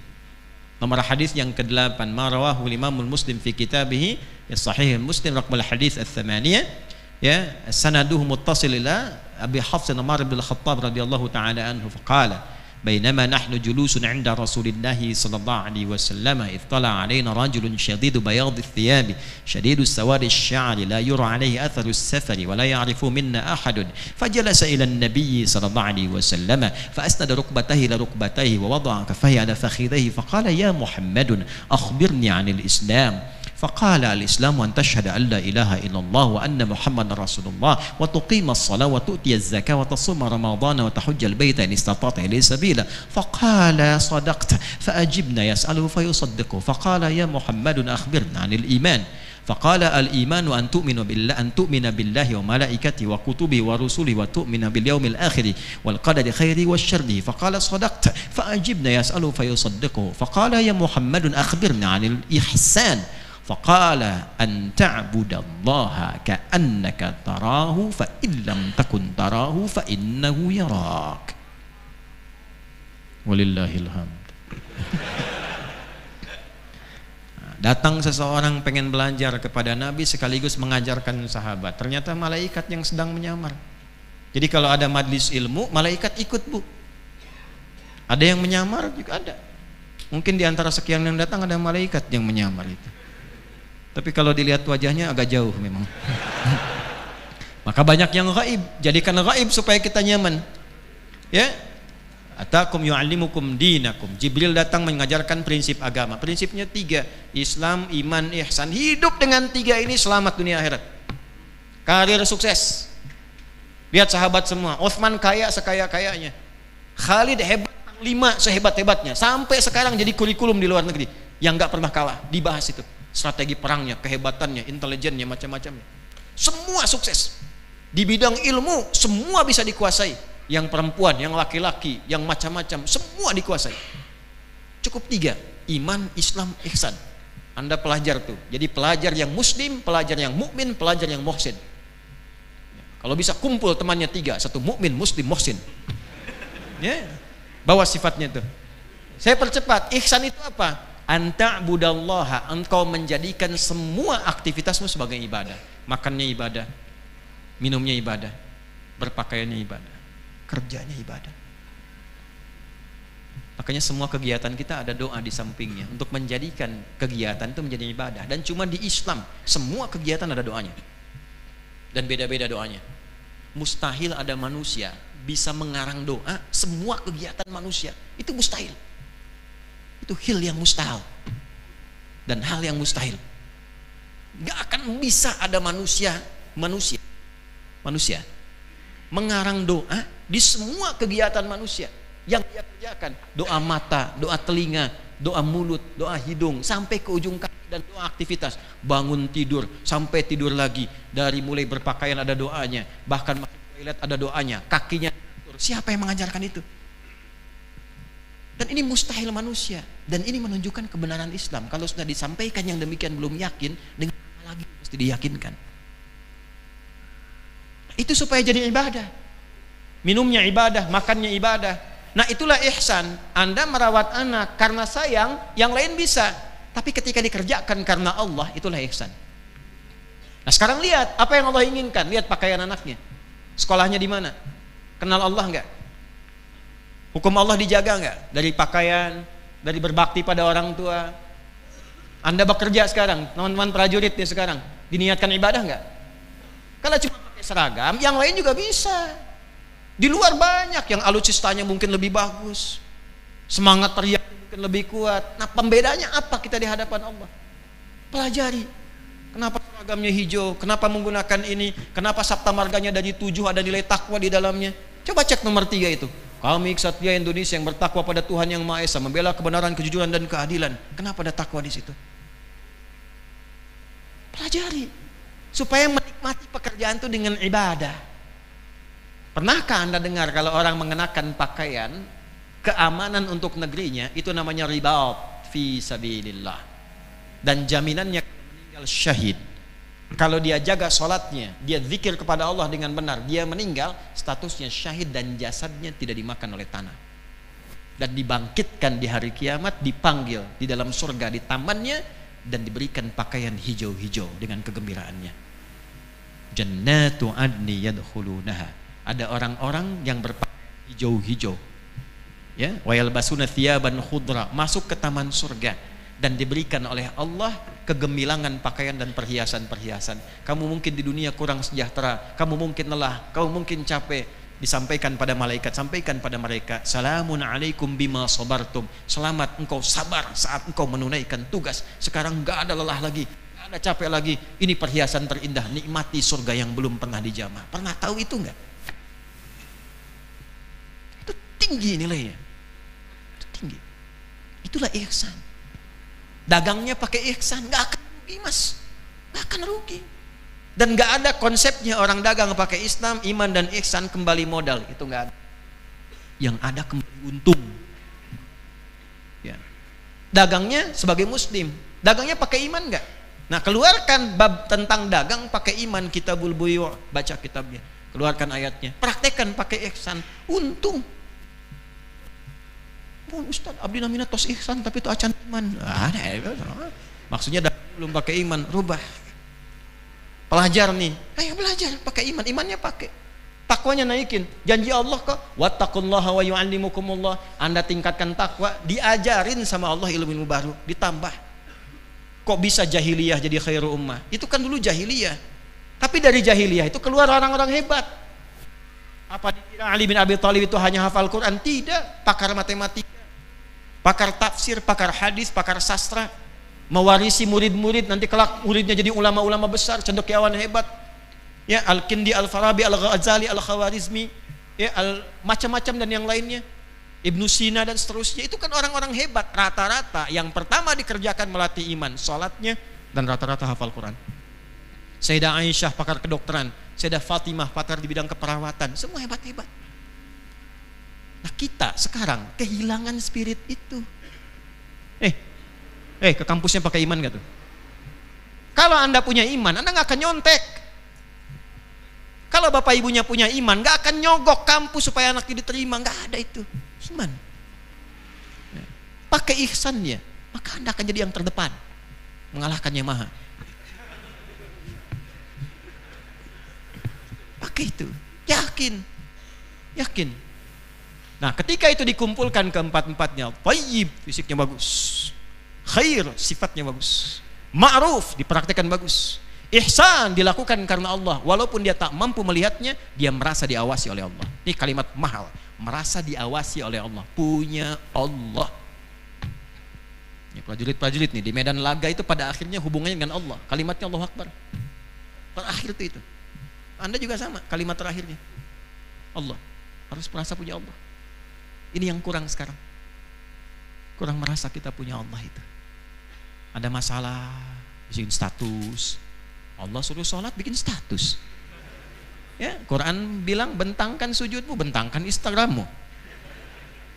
C: Nomor hadis yang ke-8, ma rawahu Imamul Muslim fi kitabih Sahih Muslim raqmul hadis ats-tsamaniyah, ya, sanaduhu muttasil ila Abi Hafs Umar bin Al-Khattab radhiyallahu taala anhu faqala بينما نحن جلوس عند رسول الله صلى الله عليه وسلم إذ طلع علينا رجل شديد بياض الثياب شديد السواد الشعر لا يرى عليه أثر السفر ولا يعرف منا أحد فجلس إلى النبي صلى الله عليه وسلم فأسند ركبتيه إلى ركبتيه ووضع كفيه على فخذيه فقال يا محمد أخبرني عن الإسلام فقال الإسلام أن تشهد أن لا إله إلا الله وأن محمد رسول الله وتقيم الصلاة وتؤتي الزكاة وتصوم رمضان وتحج البيت إن استطعت إليه سبيلا فقال صدقت فأجبنا يسأله فيصدقه فقال يا محمد أخبرنا عن الإيمان فقال الإيمان أن تؤمن بالله وملائكته وكتبه ورسله وتؤمن باليوم الآخر والقدر خيره وشره فقال صدقت فأجبنا يسأله فيصدقه فقال يا محمد أخبرنا عن الإحسان فقال أن تعبد الله كأنك تراه فإن لم تكن تراه فإنه يراك ولله الحمد. Datang seseorang pengen belajar kepada Nabi sekaligus mengajarkan sahabat. Ternyata malaikat yang sedang menyamar. Jadi kalau ada majlis ilmu, malaikat ikut, Bu. Ada yang menyamar juga ada. Mungkin di antara sekian yang datang ada malaikat yang menyamar itu. Tapi kalau dilihat wajahnya agak jauh memang. Maka banyak yang gaib. Jadikan gaib supaya kita nyaman. Ya. Atakum yu'allimukum dinakum. Jibril datang mengajarkan prinsip agama. Prinsipnya 3. Islam, iman, ihsan. Hidup dengan 3 ini selamat dunia akhirat. Karir sukses. Lihat sahabat semua. Utsman kaya sekaya-kayanya. Khalid hebat, 5 sehebat-hebatnya. Sampai sekarang jadi kurikulum di luar negeri. Yang gak pernah kalah. Dibahas itu. Strategi perangnya, kehebatannya, intelijennya, macam-macamnya. Semua sukses. Di bidang ilmu semua bisa dikuasai. Yang perempuan, yang laki-laki, yang macam-macam, semua dikuasai. Cukup 3, iman, Islam, ihsan. Anda pelajar tuh. Jadi pelajar yang muslim, pelajar yang mukmin, pelajar yang muhsin. Kalau bisa kumpul temannya 3, 1 mukmin, muslim, muhsin. Ya. Bawa sifatnya tuh. Saya percepat. Ihsan itu apa? Anta budallaha, engkau menjadikan semua aktivitasmu sebagai ibadah. Makannya ibadah, minumnya ibadah, berpakaiannya ibadah, kerjanya ibadah. Makanya semua kegiatan kita ada doa di sampingnya untuk menjadikan kegiatan itu menjadi ibadah. Dan cuma di Islam semua kegiatan ada doanya. Dan beda-beda doanya. Mustahil ada manusia bisa mengarang doa semua kegiatan manusia. Itu mustahil. Itu hal yang mustahil dan hal yang mustahil. Gak akan bisa ada manusia mengarang doa di semua kegiatan manusia yang dia kerjakan. Doa mata, doa telinga, doa mulut, doa hidung, sampai ke ujung kaki dan doa aktivitas. Bangun tidur sampai tidur lagi. Dari mulai berpakaian ada doanya, bahkan masuk toilet ada doanya, kakinya diatur. Siapa yang mengajarkan itu? Dan ini mustahil manusia. Dan ini menunjukkan kebenaran Islam. Kalau sudah disampaikan yang demikian belum yakin, dengan apa lagi mesti diyakinkan. Itu supaya jadi ibadah. Minumnya ibadah, makannya ibadah. Nah itulah ihsan. Anda merawat anak karena sayang, yang lain bisa. Tapi ketika dikerjakan karena Allah, itulah ihsan. Nah sekarang lihat, apa yang Allah inginkan. Lihat pakaian anaknya. Sekolahnya di mana? Kenal Allah enggak? Hukum Allah dijaga enggak? Dari pakaian, dari berbakti pada orang tua. Anda bekerja sekarang, teman-teman prajurit nih sekarang, diniatkan ibadah enggak? Kalau cuma pakai seragam, yang lain juga bisa. Di luar banyak yang alutsistanya mungkin lebih bagus, semangat teriak mungkin lebih kuat. Nah, pembedanya apa kita di hadapan Allah? Pelajari. Kenapa seragamnya hijau? Kenapa menggunakan ini? Kenapa sabta marganya dari 7 ada nilai takwa di dalamnya? Coba cek nomor 3 itu. Kami Ksatria Indonesia yang bertakwa pada Tuhan Yang Maha Esa, membela kebenaran, kejujuran dan keadilan. Kenapa ada takwa di situ? Pelajari supaya menikmati pekerjaan itu dengan ibadah. Pernahkah Anda dengar kalau orang mengenakan pakaian keamanan untuk negerinya, itu namanya ribaut fi sabilillah, dan jaminannya meninggal syahid. Kalau dia jaga sholatnya, dia zikir kepada Allah dengan benar, dia meninggal statusnya syahid dan jasadnya tidak dimakan oleh tanah, dan dibangkitkan di hari kiamat, dipanggil di dalam surga di tamannya, dan diberikan pakaian hijau-hijau dengan kegembiraannya. Jannatu adni yadkhulunaha, ada orang-orang yang berpakaian hijau-hijau, ya, wa yalbasuna thiyaban khudra, masuk ke taman surga dan diberikan oleh Allah kegemilangan pakaian dan perhiasan-perhiasan. Kamu mungkin di dunia kurang sejahtera, kamu mungkin lelah, kamu mungkin capek, disampaikan pada malaikat, sampaikan pada mereka, salamun alaikum bima sabartum, selamat engkau sabar saat engkau menunaikan tugas. Sekarang enggak ada lelah lagi, enggak ada capek lagi, ini perhiasan terindah, nikmati surga yang belum pernah dijamah. Pernah tahu itu enggak? Itu tinggi nilainya, itu tinggi. Itulah ihsan. Dagangnya pakai ihsan, nggak akan rugi mas, nggak akan rugi. Dan nggak ada konsepnya orang dagang pakai Islam, iman dan ihsan kembali modal, itu nggak ada. Yang ada kembali untung. Ya. Dagangnya sebagai muslim, dagangnya pakai iman nggak? Nah, keluarkan bab tentang dagang pakai iman, kitabul buyu', baca kitabnya, keluarkan ayatnya, praktekkan pakai ihsan, untung. Oh, Ustaz, abdi namina tos ihsan tapi itu acan iman. Maksudnya belum pakai iman, rubah. Pelajar nih, ayo belajar pakai iman, imannya pakai. Takwanya naikin. Janji Allah kok, wattaqullaha wa yu'allimukumullah. Anda tingkatkan takwa, diajarin sama Allah ilmu baru, ditambah. Kok bisa jahiliyah jadi khairu ummah? Itu kan dulu jahiliyah. Tapi dari jahiliyah itu keluar orang-orang hebat. Apa dikira Ali bin Abi Thalib itu hanya hafal Quran? Tidak, pakar matematika, pakar tafsir, pakar hadis, pakar sastra, mewarisi murid-murid, nanti kelak muridnya jadi ulama-ulama besar, cendekiawan hebat, ya, Al-Kindi, Al-Farabi, Al-Ghazali, Al-Khawarizmi, ya, macam-macam dan yang lainnya, Ibnu Sina dan seterusnya. Itu kan orang-orang hebat. Rata-rata yang pertama dikerjakan melatih iman, sholatnya, dan rata-rata hafal Quran. Sayyidah Aisyah pakar kedokteran, Sayyidah Fatimah pakar di bidang keperawatan, semua hebat-hebat. Nah, kita sekarang kehilangan spirit itu. Ke kampusnya pakai iman gak tuh? Kalau Anda punya iman, Anda gak akan nyontek. Kalau bapak ibunya punya iman, gak akan nyogok kampus supaya anaknya diterima. Gak ada itu iman. Pakai ihsannya, maka Anda akan jadi yang terdepan, mengalahkan yang maha. Pakai itu, yakin. Nah, ketika itu dikumpulkan keempat-empatnya, thayyib, fisiknya bagus, khair, sifatnya bagus, ma'ruf, dipraktikkan bagus, ihsan, dilakukan karena Allah, walaupun dia tak mampu melihatnya, dia merasa diawasi oleh Allah. Ini kalimat mahal, merasa diawasi oleh Allah, punya Allah. Ini prajurit-prajurit nih di medan laga itu pada akhirnya hubungannya dengan Allah, kalimatnya Allahu Akbar. Terakhir itu. Anda juga sama, kalimat terakhirnya Allah, harus merasa punya Allah. Ini yang kurang sekarang, kurang merasa kita punya Allah itu. Ada masalah, bikin status, Allah suruh sholat bikin status, ya. Quran bilang bentangkan sujudmu, bentangkan Instagrammu.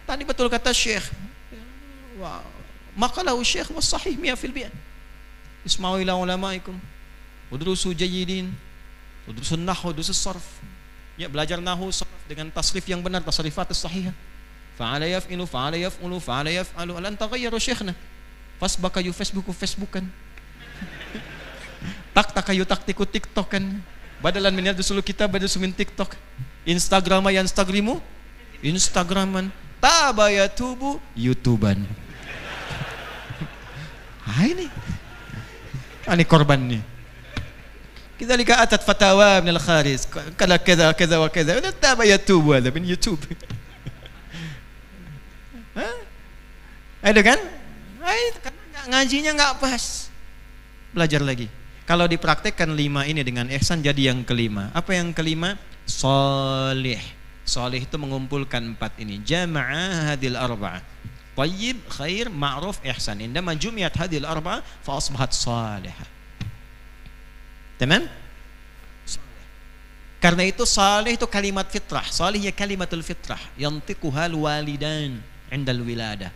C: Tadi betul kata Syekh, makalau Syekh was sahih 100%. Isma'u ila ulamaikum, udrusu jayyidin, udrusun nahwu, udrusus sarf, ya, belajar nahwu sarf dengan tasrif yang benar, tasrifatus sahihah. Fa'ala yaf'ilu, fa'ala yaf'ulu, fa'ala yaf'alu, alan taghayyaru syekhna fasbaka yu facebookan tak-takayu taktiku tiktokan badalan min yadusulu kita badasu min tiktok instagrama yanstagrimu instagraman tabayatubu youtuban. Ini korban nih. Kita lika atat fatawa min al-kharis kada kada wa kada tabayatubu ada min YouTube. Ada kan? Karena ngajinya nggak pas. Belajar lagi. Kalau dipraktekkan 5 ini dengan ihsan jadi yang kelima. Apa yang kelima? Salih. Salih itu mengumpulkan 4 ini. Jama'a hadil arba'ah. Tayyib, khair, ma'ruf, ihsan. Indama jumiyat hadil arba'ah fa asbahat salihah. Tamam? Karena itu salih itu kalimat fitrah. Salih ya kalimatul fitrah. Yantiquhal walidan indal wiladah.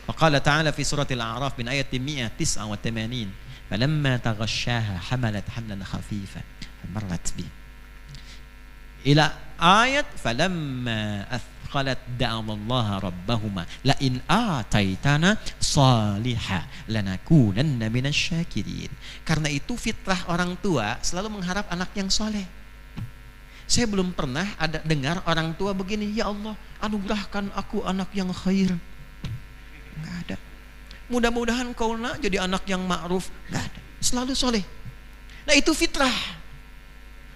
C: Waqala ta'ala fi suratil A'raf bin ayat 189. Falamma taghasyaha hamalat hamlan khafifan famarrat bi. Ila ayat falamma athqalat da'allaha rabbahuma la in ataitana salihah lanakunanna minasyakirin. Karena itu fitrah orang tua selalu mengharap anak yang soleh. Saya belum pernah ada dengar orang tua begini, ya Allah anugerahkan aku anak yang khair. Enggak ada. Mudah-mudahan kau nak jadi anak yang ma'ruf. Enggak ada. Selalu soleh. Nah itu fitrah.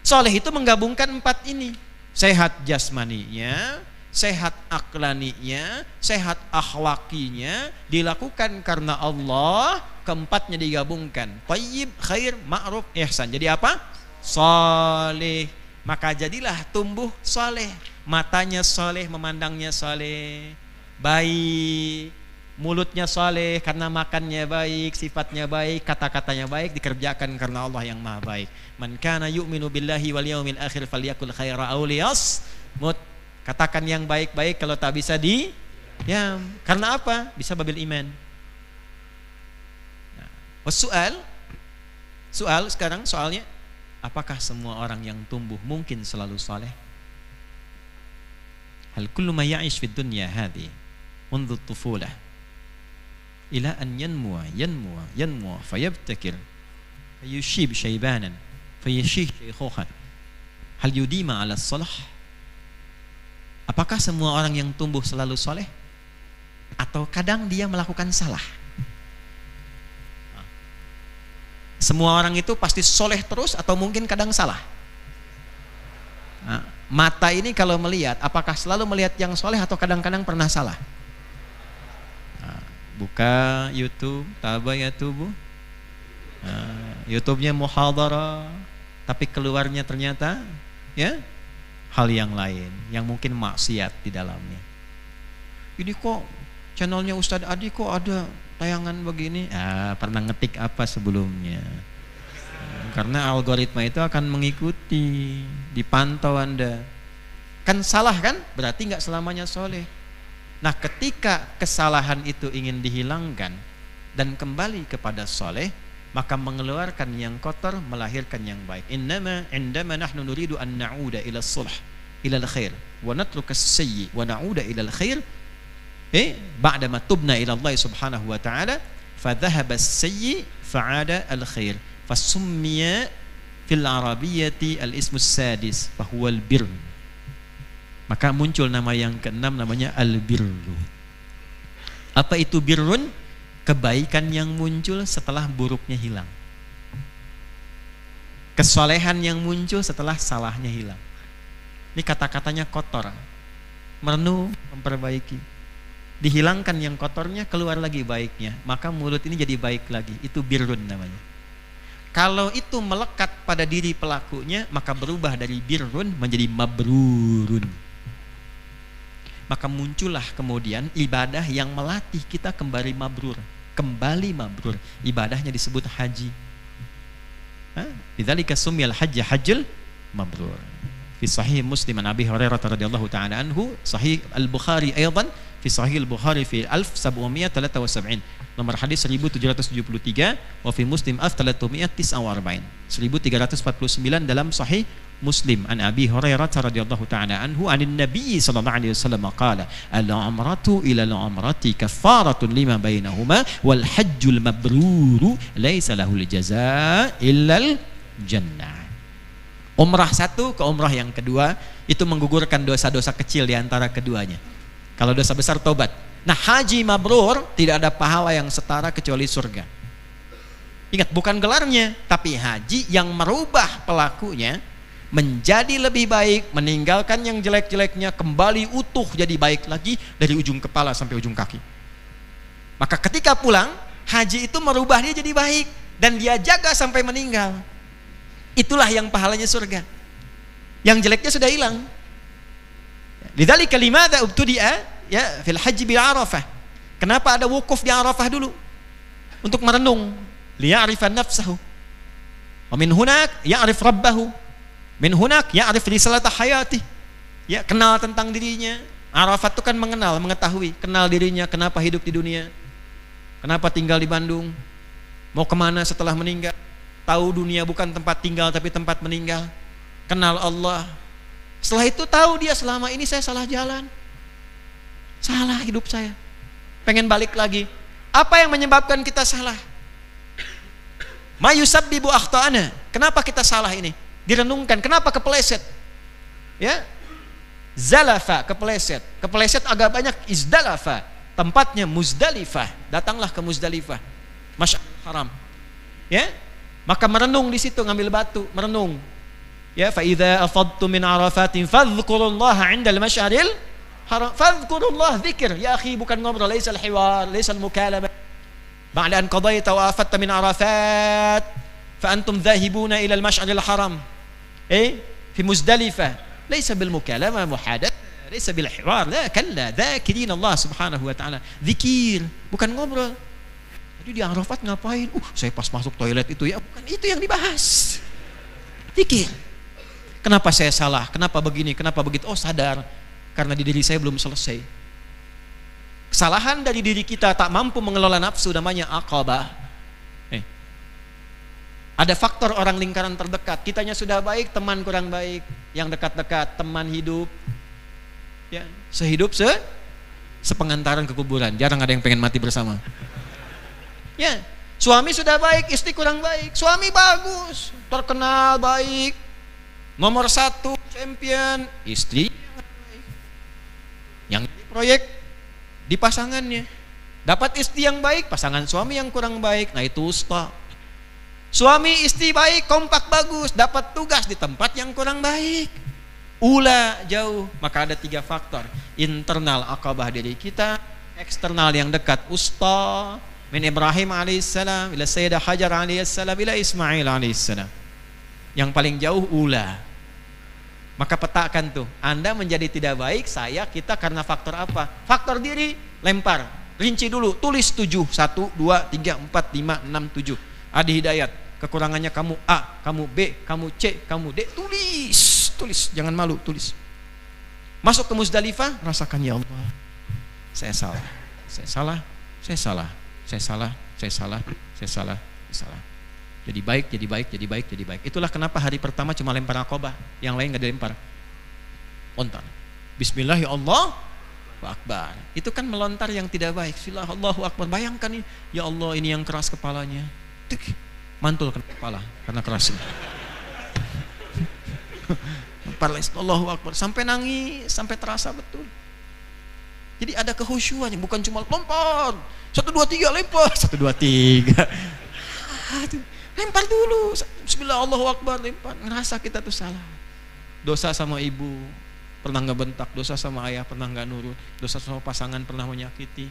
C: Soleh itu menggabungkan 4 ini. Sehat jasmaninya, sehat aklaninya, sehat akhlakinya, dilakukan karena Allah. Keempatnya digabungkan. Tayyib, khair, ma'ruf, ihsan. Jadi apa? Soleh. Maka jadilah tumbuh soleh. Matanya soleh, memandangnya soleh, baik, mulutnya soleh karena makannya baik, sifatnya baik, kata-katanya baik, dikerjakan karena Allah yang maha baik. Man kana yu'minu billahi wal yawmil akhir falyakul khaira aw liyasmut. Katakan yang baik-baik, kalau tak bisa diam. Karena apa? Bisa babil iman. Nah, soal sekarang soalnya, apakah semua orang yang tumbuh mungkin selalu saleh? Hal kullu ma ya'ish fid dunya hadhi منذ الطفولة إلى أن ينمو فيبتكر فيشيب شيبانا فيشيخ شيخوخا هل يديم على الصلاح? Apakah semua orang yang tumbuh selalu soleh? Atau kadang dia melakukan salah? Semua orang itu pasti soleh terus atau mungkin kadang salah? Nah, mata ini kalau melihat, apakah selalu melihat yang soleh atau kadang-kadang pernah salah? Nah, buka YouTube, tabayatubu. Nah, YouTube-nya muhadharah, tapi keluarnya ternyata ya hal yang lain, yang mungkin maksiat di dalamnya. Ini kok channelnya Ustadz Adi kok ada tayangan begini? Pernah ngetik apa sebelumnya? Karena algoritma itu akan mengikuti, dipantau Anda. Kan salah kan? Berarti nggak selamanya soleh. Nah, ketika kesalahan itu ingin dihilangkan dan kembali kepada soleh, maka mengeluarkan yang kotor melahirkan yang baik. Indama nahnu nuridu an na'uda ila sulh, ila al-khair, wa natruka as-sayyi wa na'uda ila al-khair. Ba'da ma tubna ila Allah subhanahu wa ta'ala fa dhahaba as-sayyi fa'ada al-khair fa summiya fil arabiyyati al-ismu as-sadis fa huwa al-birr. Maka muncul nama yang keenam, namanya al-birru. Apa itu birrun? Kebaikan yang muncul setelah buruknya hilang, kesolehan yang muncul setelah salahnya hilang. Ini kata-katanya kotor, merenung, memperbaiki, dihilangkan yang kotornya, keluar lagi baiknya, maka mulut ini jadi baik lagi. Itu birrun namanya. Kalau itu melekat pada diri pelakunya, maka berubah dari birrun menjadi mabrurun. Maka muncullah kemudian ibadah yang melatih kita kembali mabrur. Ibadahnya disebut haji. Bidzalika sumiyal hajj hajjul mabrur. Fi sahih Muslim an Abi Hurairah radhiyallahu ta'ala anhu, sahih Al-Bukhari aidan fi sahih Al-Bukhari fi 1773, nomor hadis 1773, wa fi Muslim 1349, 1349 dalam sahih Muslim an Abi Hurairah radhiyallahu ta'ala anhu anin Nabi sallallahu alaihi wasallam qala al-umratu ila al-umrati kaffaratun lima bainahuma wal hajjul mabruru laisa lahul jazaa illa al-jannah. Umrah satu ke umrah yang kedua itu menggugurkan dosa-dosa kecil di antara keduanya. Kalau dosa besar tobat. Nah, haji mabrur tidak ada pahala yang setara kecuali surga. Ingat, bukan gelarnya, tapi haji yang merubah pelakunya menjadi lebih baik, meninggalkan yang jelek-jeleknya, kembali utuh jadi baik lagi dari ujung kepala sampai ujung kaki. Maka ketika pulang, haji itu merubah dia jadi baik dan dia jaga sampai meninggal. Itulah yang pahalanya surga. Yang jeleknya sudah hilang. Lidzalika limadza ubtudi'a ya fil haji bil Arafah. Kenapa ada wukuf di Arafah dulu? Untuk merenung, liya'rifa nafsahu. Wa min hunak ya'rif rabbahu. Min hunak ya'rif risalata hayatih. Ya, kenal tentang dirinya. Arafat itu kan mengenal, mengetahui, kenal dirinya, kenapa hidup di dunia. Kenapa tinggal di Bandung? Mau kemana setelah meninggal? Tahu dunia bukan tempat tinggal tapi tempat meninggal. Kenal Allah. Setelah itu tahu dia selama ini saya salah jalan. Salah hidup saya. Pengen balik lagi. Apa yang menyebabkan kita salah? Ma yusabbibu akhtana. Kenapa kita salah ini? Direnungkan. Kenapa kepeleset? Ya. Zalafa, kepeleset. Kepeleset agak banyak. Izdalafa. Tempatnya Muzdalifah. Datanglah ke Muzdalifah. Masy'aril Haram. Ya. Maka merenung di situ, ngambil batu, merenung. Ya, fa idza afadtum min Arafatin fadhkurullaha 'inda al-masy'aril haram. Fadhkurullah, dzikir. Ya akhi, bukan ngobrol, laisa al-hiwar, laisa al-mukalama. Ba'da an qadaita wa afadta min Arafat fa antum dhahibuna ila al-masy'aril haram. Fi Muzdalifah. Laisa bil mukalama muhadath, laisa bil hiwar, la kalla, dzakirin Allah Subhanahu wa ta'ala. Zikir, bukan ngobrol. Di Arafat ngapain? Saya pas masuk toilet itu ya, bukan itu yang dibahas. Pikir. Kenapa saya salah? Kenapa begini? Kenapa begitu? Oh, sadar. Karena di diri saya belum selesai. Kesalahan dari diri kita tak mampu mengelola nafsu namanya aqabah. Ada faktor orang lingkaran terdekat. Kitanya sudah baik, teman kurang baik. Yang dekat-dekat, teman hidup. Ya, sehidup sepengantaran ke kuburan. Jarang ada yang pengen mati bersama. Ya, suami sudah baik, istri kurang baik. Suami bagus, terkenal baik, nomor 1 champion, istri yang proyek di pasangannya. Dapat istri yang baik, pasangan suami yang kurang baik. Nah itu stop. Suami istri baik, kompak bagus, dapat tugas di tempat yang kurang baik. Ula jauh. Maka ada 3 faktor. Internal aqabah diri kita, eksternal yang dekat usta. Min Ibrahim alaihissalam ila Sayyidah Hajar alaihissalam ila Ismail alaihissalam. Yang paling jauh ula. Maka petakan tuh, Anda menjadi tidak baik, saya, kita karena faktor apa? Faktor diri, lempar. Rinci dulu, tulis 7, 1, 2, 3, 4, 5, 6, 7. Adi Hidayat, kekurangannya kamu A, kamu B, kamu C, kamu D. Tulis, jangan malu, tulis. Masuk ke Muzdalifah, rasakan ya Allah. Saya salah. Jadi baik. Itulah kenapa hari pertama cuma lempar aqabah, yang lain nggak dilempar. Lontar. Bismillah ya Allah, Akbar. Itu kan melontar yang tidak baik. Bismillah Allahu Akbar. Bayangkan nih, ya Allah ini yang keras kepalanya. Mantul ke kepala karena keras. Allahu Akbar sampai nangis, sampai terasa betul. Jadi ada kehusyuannya, bukan cuma lompat 1, 2, 3 lempar 1, 2, 3 lempar dulu. Bismillah Allahu Akbar, lempar. Ngerasa kita tuh salah. Dosa sama ibu pernah ngebentak, dosa sama ayah pernah nggak nurut, dosa sama pasangan pernah menyakiti,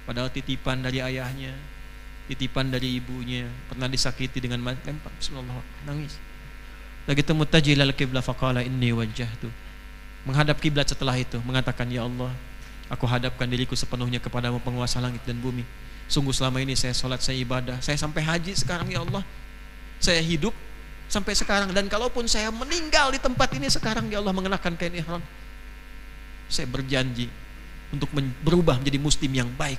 C: padahal titipan dari ayahnya, titipan dari ibunya, pernah disakiti dengan lempar. Bismillah, nangis. Lagi temu tajilal qiblah faqala inni wajjahtu. Menghadap kiblat setelah itu mengatakan, ya Allah, aku hadapkan diriku sepenuhnya kepadamu penguasa langit dan bumi. Sungguh selama ini saya sholat, saya ibadah, saya sampai haji sekarang ya Allah. Saya hidup sampai sekarang, dan kalaupun saya meninggal di tempat ini sekarang ya Allah mengenakan kain ihram, saya berjanji untuk berubah menjadi muslim yang baik,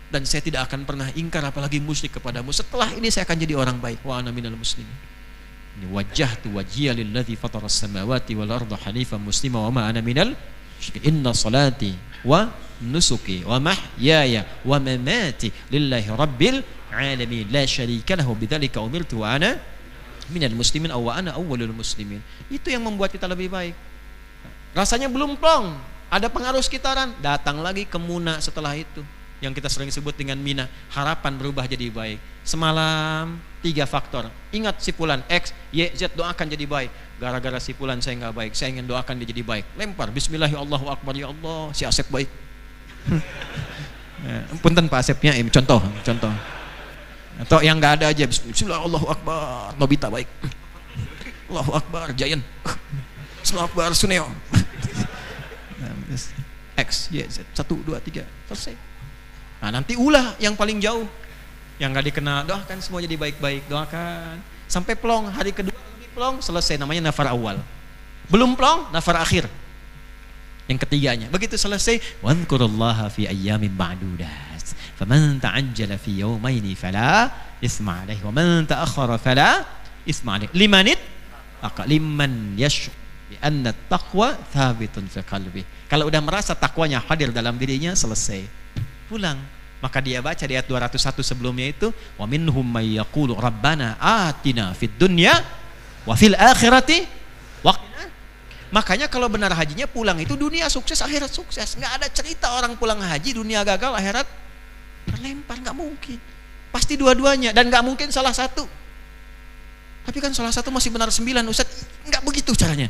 C: dan saya tidak akan pernah ingkar apalagi musyrik kepadamu. Setelah ini saya akan jadi orang baik. Wa ana minal muslimin. Ini wajjahtu wajhiya lilladzi fatara as-samawati wal arda hanifan muslima wa ma ana minal inna salati wa nusuki wa mahyaya wa mamati lillahi rabbil alamin la syarika lahu bidzalika umirtu wa ana minal muslimin aw wa ana awwalul muslimin. Itu yang membuat kita lebih baik. Rasanya belum plong, ada pengaruh sekitaran, datang lagi ke Muna setelah itu, yang kita sering sebut dengan Mina. Harapan berubah jadi baik. Semalam 3 faktor. Ingat si fulan X, Y, Z, doakan jadi baik. Gara-gara si fulan saya nggak baik, saya ingin doakan dia jadi baik. Lempar, Bismillah ya Allahu Akbar, ya Allah, si Asep baik. punten Pak Asepnya, contoh. Atau yang nggak ada aja, Bismillah, Allahu Akbar, Nobita baik, Allahu Akbar, Giant, Allahu Akbar, Suneo, X, Y, Z, 1, 2, 3, selesai. Nah nanti ulah yang paling jauh, yang nggak dikenal, doakan semua jadi baik-baik, doakan sampai plong, hari kedua plong, selesai, namanya nafar awal. Belum plong, nafar akhir, yang ketiganya. Begitu selesai, wadhkurullaha fi ayyamin ma'dudat, faman ta'ajjala fi yawmaini fala isma alaihi wa man ta'akhkhara fala isma alaihi liman yashku bi anna taqwa thabitun fi qalbi. Kalau udah merasa takwanya hadir dalam dirinya, selesai, pulang. Maka dia baca di ayat 201 sebelumnya itu, wa minhum may yaqulu rabbana atina fid dunya wa fil akhirati waqina. Makanya kalau benar hajinya pulang itu dunia sukses, akhirat sukses. Nggak ada cerita orang pulang haji dunia gagal, akhirat terlempar, nggak mungkin. Pasti dua-duanya, dan nggak mungkin salah satu. Tapi kan salah satu masih benar 9, Ustaz. Nggak begitu caranya.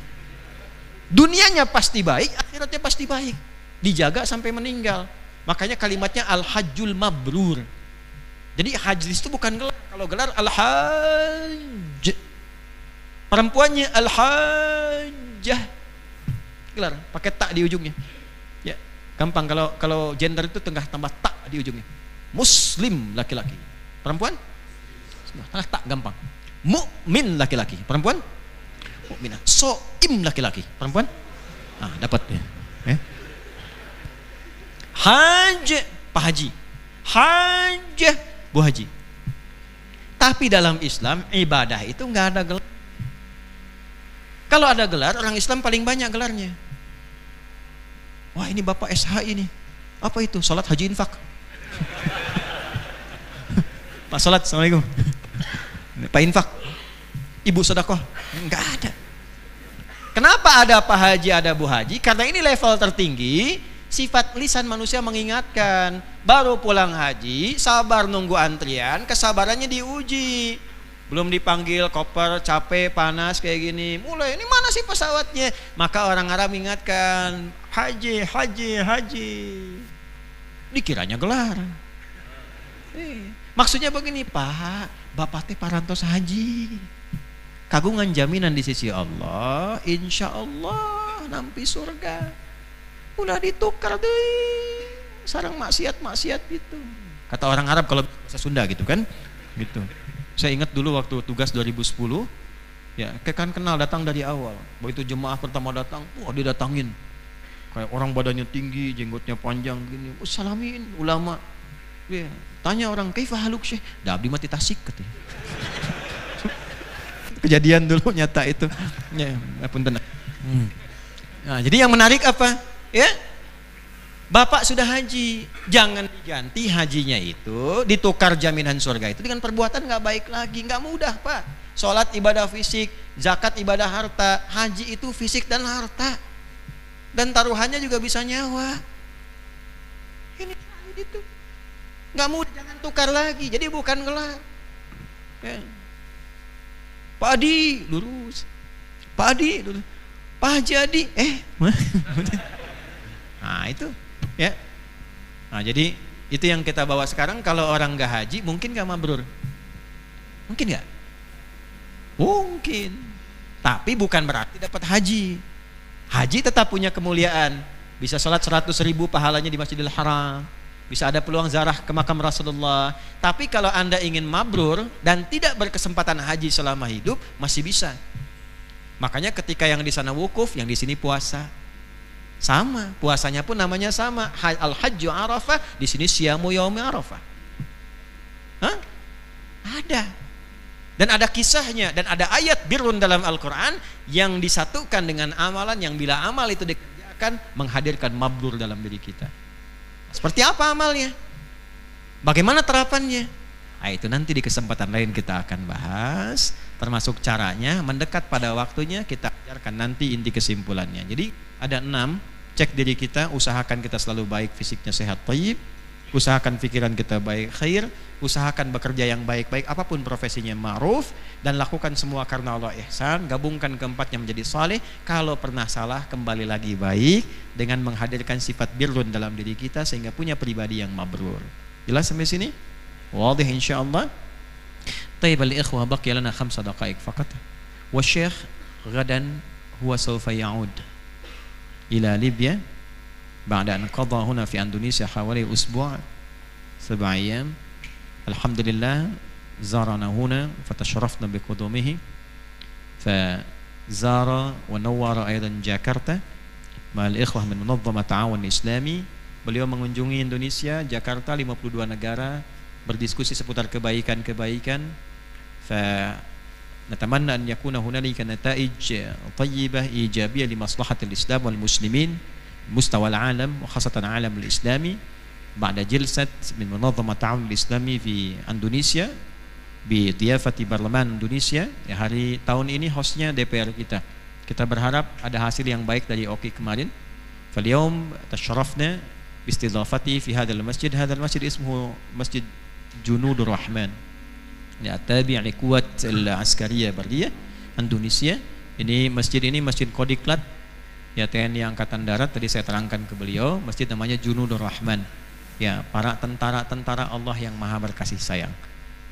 C: Dunianya pasti baik, akhiratnya pasti baik. Dijaga sampai meninggal. Makanya kalimatnya al-hajjul mabrur. Jadi haji itu bukan gelar. Kalau gelar al-hajj. Perempuannya al-hajjah. Gelar, pakai tak di ujungnya. Ya, gampang kalau gender itu tengah tambah tak di ujungnya. Muslim laki-laki. Perempuan? Tengah tak, gampang. Mukmin laki-laki. Perempuan? Mukminah. Soim laki-laki. Perempuan? Ah, dapat ya. Haj, Pak Haji. Haj, Bu Haji. Tapi dalam Islam ibadah itu nggak ada gelar. Kalau ada gelar, orang Islam paling banyak gelarnya. Wah, ini Bapak SHI nih. Apa itu? Salat haji infak. Pak salat, assalamualaikum. Pak infak. Ibu sedekah. Enggak ada. Kenapa ada Pak Haji, ada Bu Haji? Karena ini level tertinggi. Sifat lisan manusia mengingatkan. Baru pulang haji, sabar nunggu antrian, kesabarannya diuji. Belum dipanggil, koper, capek, panas kayak gini. Mulai, ini mana sih pesawatnya? Maka orang Arab mengingatkan, haji, haji, haji. Dikiranya gelar. Maksudnya begini, Pak, Bapak teh parantos haji. Kagungan jaminan di sisi Allah, insya Allah nampi surga. Udah ditukar deh, sarang maksiat gitu. Kata orang Arab kalau bahasa Sunda gitu kan, gitu. Saya ingat dulu waktu tugas 2010, ya kan kenal datang dari awal. Begitu jemaah pertama datang, wah didatangin. Kayak orang badannya tinggi, jenggotnya panjang gini. Salamin ulama. Ya, tanya orang, "Kaifa haluk Syekh?" "Da abdi mati tasik," katanya. Kejadian dulu nyata itu. Ya, punten. Nah, jadi yang menarik apa? Ya, Bapak sudah haji, jangan diganti hajinya itu, ditukar jaminan surga itu dengan perbuatan nggak baik lagi, nggak mudah Pak. Sholat ibadah fisik, zakat ibadah harta, haji itu fisik dan harta, dan taruhannya juga bisa nyawa. Ini itu nggak mudah, jangan tukar lagi. Jadi bukan gelar. Ya. Pak Adi lurus, Pak Adi lurus, Pak Haji Adi, nah itu ya. Nah jadi itu yang kita bawa sekarang. Kalau orang nggak haji mungkin nggak mabrur, mungkin nggak? Mungkin. Tapi bukan berarti dapat haji. Haji tetap punya kemuliaan. Bisa sholat 100.000 pahalanya di Masjidil Haram. Bisa ada peluang ziarah ke makam Rasulullah. Tapi kalau Anda ingin mabrur dan tidak berkesempatan haji selama hidup, masih bisa. Makanya ketika yang di sana wukuf, yang di sini puasa. Sama, puasanya pun namanya sama. Al-Hajju Arafah, di sini Syamu Yaumi Arafah. Hah? Ada. Dan ada kisahnya, dan ada ayat birrun dalam Al-Quran yang disatukan dengan amalan yang bila amal itu dikerjakan menghadirkan mabrur dalam diri kita. Seperti apa amalnya? Bagaimana terapannya? Nah, itu nanti di kesempatan lain kita akan bahas, termasuk caranya, mendekat pada waktunya kita ajarkan nanti inti kesimpulannya. Jadi ada 6, cek diri kita, usahakan kita selalu baik, fisiknya sehat, thayyib, usahakan pikiran kita baik khair, usahakan bekerja yang baik-baik apapun profesinya ma'ruf, dan lakukan semua karena Allah ihsan, gabungkan keempatnya menjadi saleh. Kalau pernah salah kembali lagi baik dengan menghadirkan sifat birrun dalam diri kita sehingga punya pribadi yang mabrur. Jelas sampai sini? Wadih insyaallah. Tayyib al-ikhwah baqiya lana 5 daqaiq faqat. Wa syekh gadan huwa sawfa ya'ud ila Libya ba'da an qadha huna fi Indonesia hawali usbu' 7 ayyam. Alhamdulillah زارنا هنا فتشرفنا بقدومه فزار ونور أيضا جاكرتا مع الإخوة من منظمة تعاون إسلامي. Beliau mengunjungi Indonesia, Jakarta, 52 negara, berdiskusi seputar kebaikan-kebaikan. فنتمنى أن يكون هنالك نتائج طيبة إيجابية لمصلحة الإسلام والمسلمين مستوى العالم وخاصة العالم الإسلامي بعد جلسة من منظمة التعاون الإسلامي في إندونيسيا بضيافة برلمان Indonesia. Ya, hari tahun ini hostnya DPR kita. Kita berharap ada hasil yang baik dari OKI kemarin. فاليوم تشرفنا باستضافتي في هذا المسجد. هذا المسجد اسمه مسجد جنود الرحمن التابع لقوات العسكرية بردية Indonesia. Ini masjid Kodiklat ya, TNI Angkatan Darat. Tadi saya terangkan ke beliau, masjid namanya Junudur Rahman. Ya, para tentara-tentara Allah yang maha berkasih sayang.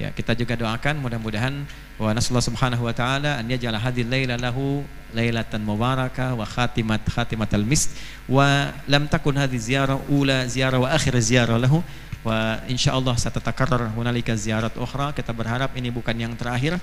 C: Ya, kita juga doakan mudah-mudahan wa nasallahu subhanahu wa ta'ala an yaj'ala hadhihi laila lahu lailatan mubarakah wa khatimatal misk wa lam takun hadhihi ziyarah ula ziyarah wa akhir ziyarah lahu wa insyaallah satatakarrar hunalika ziyarat ukhra. Kita berharap ini bukan yang terakhir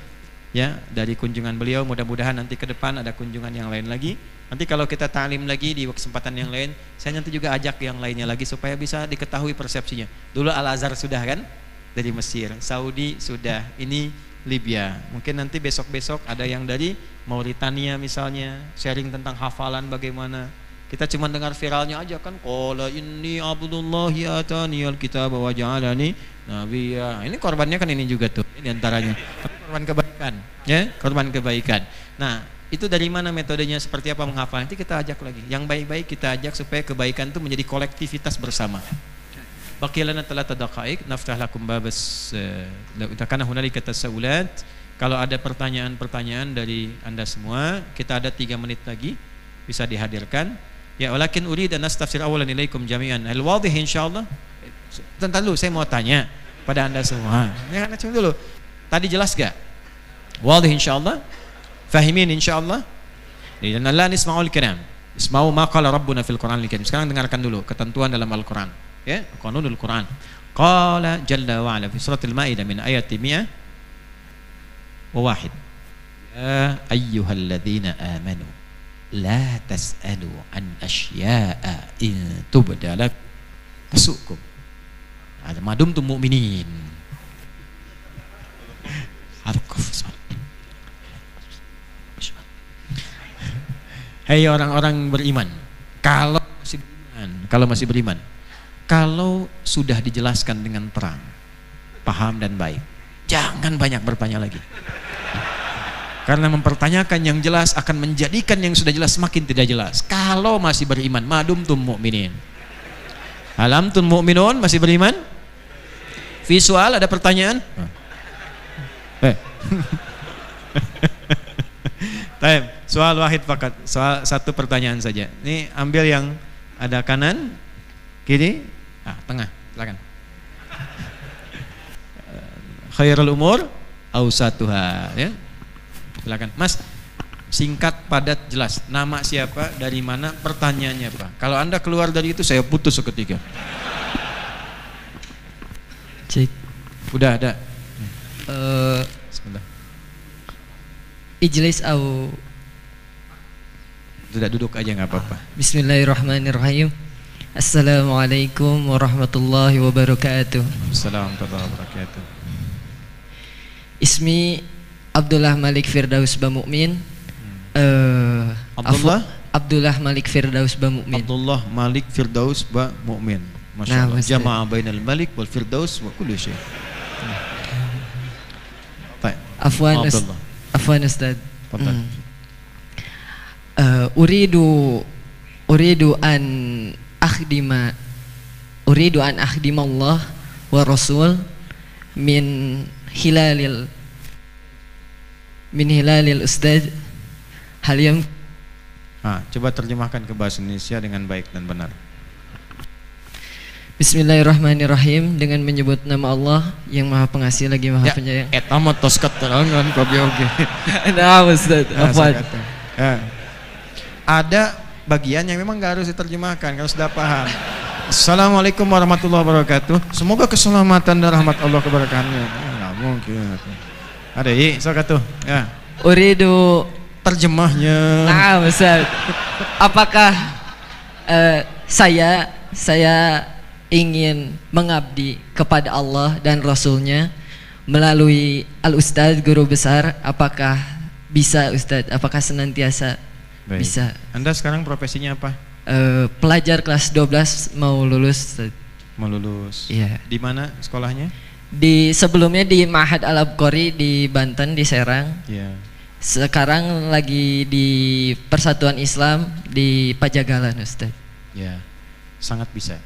C: ya dari kunjungan beliau. Mudah-mudahan nanti ke depan ada kunjungan yang lain lagi. Nanti kalau kita ta'lim lagi di kesempatan yang lain, saya nanti juga ajak yang lainnya lagi supaya bisa diketahui persepsinya. Dulu Al-Azhar sudah kan dari Mesir, Saudi sudah, ini Libya. Mungkin nanti besok-besok ada yang dari Mauritania misalnya, sharing tentang hafalan bagaimana. Kita cuma dengar viralnya aja kan, qala inni abdullahi atani alkitab wa ja'alani nabiyya. Ini korbannya kan ini juga tuh, ini antaranya. Korban kebaikan, ya, korban kebaikan. Nah, itu dari mana metodenya, seperti apa menghafal? Nanti kita ajak lagi. Yang baik-baik kita ajak supaya kebaikan itu menjadi kolektivitas bersama. Baqiya lana 3 daqaiq naftah lakum babas karena hunalika tasawulat. Kalau ada pertanyaan-pertanyaan dari Anda semua, kita ada 3 menit lagi bisa dihadirkan. Ya, walakin urid an nastafsir awalan ilaikum jami'an. Hal wadih insyaallah. Tentang dulu saya mau tanya pada Anda semua. Ya, coba dulu. Tadi jelas gak? Wadih insyaallah. Fahimin insyaallah. Dan Allah nisma'ul kiram. Isma'u ma qala rabbuna fil Qur'anil Karim. Sekarang dengarkan dulu ketentuan dalam Al-Qur'an. Ya, qanunul Quran. Qala jalla wa ala fi suratul Maidah min ayati 101. Ya ayyuhalladzina amanu la tas'alu an asya'a in tubda lakum tasukum. Ada madumtum mu'minin. Hai orang-orang beriman, kalau masih beriman, kalau sudah dijelaskan dengan terang, paham dan baik, jangan banyak bertanya lagi. Karena mempertanyakan yang jelas akan menjadikan yang sudah jelas semakin tidak jelas. Kalau masih beriman, madumtum mu'minin. Alamtum mu'minun, masih beriman? Visual ada pertanyaan? Soal wahid fakat, soal satu pertanyaan saja. Ini ambil yang ada kanan, kiri, tengah, silakan. Khairul umur awsatuha, ya. Silakan. Mas, singkat, padat, jelas. Nama siapa, dari mana, pertanyaannya apa? Kalau Anda keluar dari itu saya putus seketika.
D: Cek.
C: Udah ada. Bismillah.
D: Ijlis au
C: Sudah duduk aja nggak apa-apa.
D: Bismillahirrahmanirrahim. Assalamualaikum warahmatullahi wabarakatuh.
C: Assalamualaikum warahmatullahi wabarakatuh.
D: Ismi Abdullah Malik Firdaus Bamukmin. Abdullah Malik Firdaus Bamukmin.
C: Abdullah Malik Firdaus Bamukmin. Masya Allah. Jamaah bainal Malik wal Firdaus wa kulli syai'.
D: Afwan Ustaz. Uridu an akhdima uridu an akhdimallah wa rasul min hilalil ustad hal yang
C: coba terjemahkan ke bahasa Indonesia dengan baik dan benar.
D: Bismillahirrahmanirrahim, dengan menyebut nama Allah yang Maha Pengasih lagi Maha Penyayang.
C: Eta mah tos keterangan kok oge.
D: Nah, Ustaz, apa?
C: Ada bagian yang memang enggak harus diterjemahkan, kalau sudah paham. Assalamualaikum warahmatullahi wabarakatuh. Semoga keselamatan dan rahmat Allah keberkahannya. Enggak mungkin. Ada sok atuh. Ya.
D: Uridu
C: terjemahnya.
D: Nah, Ustaz. Apakah saya ingin mengabdi kepada Allah dan Rasulnya melalui Al-Ustadz Guru Besar, apakah bisa Ustadz? Apakah senantiasa bisa?
C: Anda sekarang profesinya apa?
D: Pelajar kelas 12 mau lulus Ustadz.
C: Mau lulus?
D: Iya.
C: Di mana sekolahnya?
D: Sebelumnya di Ma'had Al-Abqari di Banten, di Serang.
C: Iya.
D: Sekarang lagi di Persatuan Islam di Pajagalan Ustadz.
C: Ya, sangat bisa.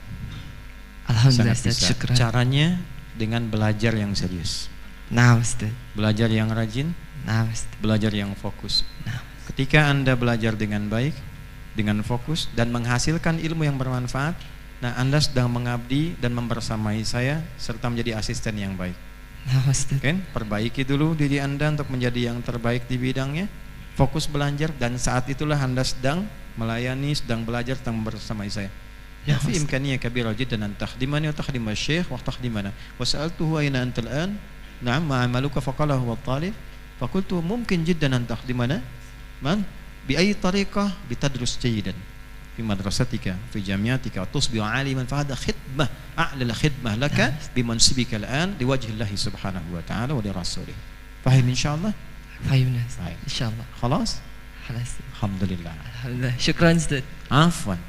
D: Alhamdulillah
C: Ustaz,
D: syukur.
C: Caranya dengan belajar yang serius.
D: Nah, Ustaz.
C: Belajar yang rajin.
D: Nah, Ustaz.
C: Belajar yang fokus.
D: Nah.
C: Ketika Anda belajar dengan baik, dengan fokus dan menghasilkan ilmu yang bermanfaat, nah Anda sedang mengabdi dan membersamai saya serta menjadi asisten yang baik.
D: Nah, Ustaz.
C: Kan? Perbaiki dulu diri Anda untuk menjadi yang terbaik di bidangnya. Fokus belajar dan saat itulah Anda sedang melayani, sedang belajar, sedang bersamai saya. Ya fi imkaniyah kabira jiddan an takhdimani wa takhdim asy-syekh wa takhdimana wa sa'altuhu ayna anta al-an na'am ma 'amaluka faqala huwa talib faqultu mumkin jiddan an takhdimana man bi ayyi tariqah bitadrus jayyidan fi madrasatika fi jami'atika wa tusbihu 'aliman fa hadha khidmah a'la khidmah laka bi mansibika al-an li wajhi Allah subhanahu wa ta'ala wa li rasulih. Fahim insyaallah?
D: Fahim insyaallah.
C: Khalas?
D: Khalas.
C: Alhamdulillah.
D: Alhamdulillah. Syukran Ustaz.
C: Afwan.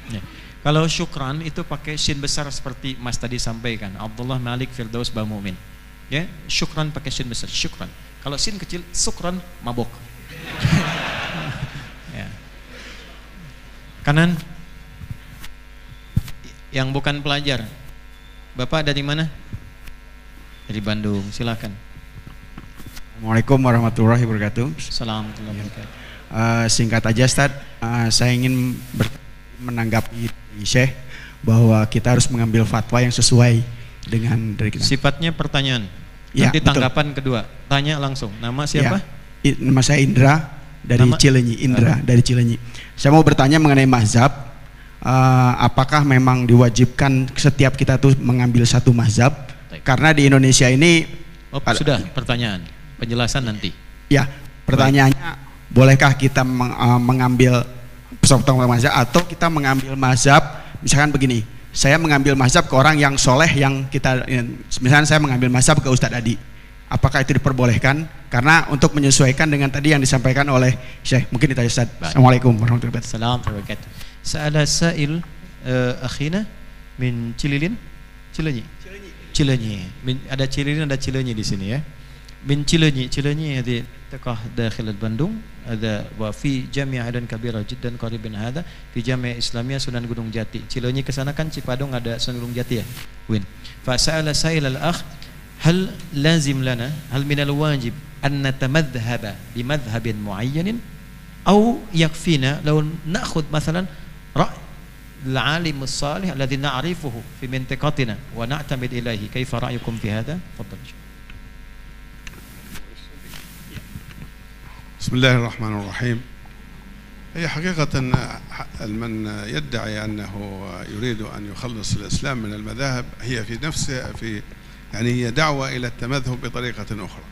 C: Ya. Kalau syukran itu pakai shin besar seperti Mas tadi sampaikan, Abdullah Malik Firdaus Bamumin. Ya, syukran pakai shin besar, syukran. Kalau shin kecil, sukran mabok. Ya. Kanan. Yang bukan pelajar. Bapak dari mana? Dari Bandung, silakan.
E: Assalamualaikum warahmatullahi wabarakatuh.
C: Assalamualaikum warahmatullahi wabarakatuh.
E: Singkat aja Ustaz, saya ingin menanggapi Syekh bahwa kita harus mengambil fatwa yang sesuai dengan dari kita.
C: Sifatnya pertanyaan.
E: Ya,
C: nanti tanggapan kedua. Tanya langsung. Nama siapa?
E: Ya, nama saya Indra dari Cileunyi. Dari Cileunyi. Saya mau bertanya mengenai mazhab. Apakah memang diwajibkan setiap kita tuh mengambil satu mazhab? Karena di Indonesia ini
C: sudah pertanyaan. Penjelasan nanti.
E: Ya, pertanyaannya bolehkah kita mengambil satu mazhab atau kita mengambil mazhab, misalkan begini, saya mengambil mazhab ke orang yang soleh yang kita, misalnya saya mengambil mazhab ke Ustadz Adi, apakah itu diperbolehkan? Karena untuk menyesuaikan dengan tadi yang disampaikan oleh Syekh. Mungkin ditanya Ustadz. Assalamualaikum warahmatullahi wabarakatuh.
C: Assalamualaikum warahmatullahi wabarakatuh. Sa'ala sa'il akhina min Cililin, Cileunyi. Ada Cililin, ada Cileunyi di sini ya. Min Cileunyi hadi taqah dakhil Bandung, ada wa fi jami' adan kabira jiddan qaribin hada fi jami' Islamiyah Sunan Gunung Jati. Cileunyi ke sana kan Cipadung ada Sunan Gunung Jati ya. Win. Fa sa'ala sa'il al-akh hal lazim lana hal min al-wajib an natamadhhaba bi madhhabin muayyanin aw yakfina law na'khudh mathalan ra' al-alim as-salih alladhi na'rifuhu fi mintiqatina wa na'tamid ilayhi kaifa ra'yukum fi hada? Tafadhal.
F: بسم الله الرحمن الرحيم. هي حقيقة من يدعي أنه يريد أن يخلص الإسلام من المذاهب هي في نفسها يعني هي دعوة إلى التمذهب بطريقة أخرى.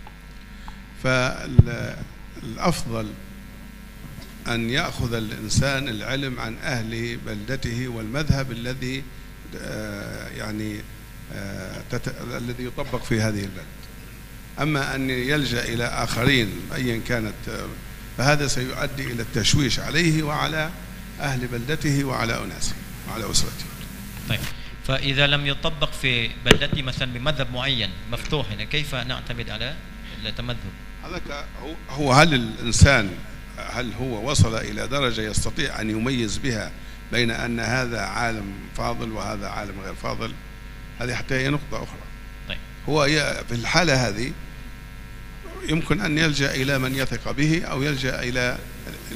F: فالأفضل أن يأخذ الإنسان العلم عن أهل بلدته والمذهب الذي الذي يطبق في هذه البلد. أما أن يلجأ إلى آخرين أيا كانت فهذا سيؤدي إلى التشويش عليه وعلى أهل بلدته وعلى أناسه وعلى أسرته.
C: طيب فإذا لم يطبق في بلدتي مثلا بمذهب معين مفتوح هنا كيف نعتمد على التمذهب؟
F: هو هل الإنسان هل هو وصل إلى درجة يستطيع أن يميز بها بين أن هذا عالم فاضل وهذا عالم غير فاضل، هذه حتى هي نقطة أخرى.
C: طيب.
F: هو في الحالة هذه يمكن أن يلجأ إلى من يثق به، أو يلجأ إلى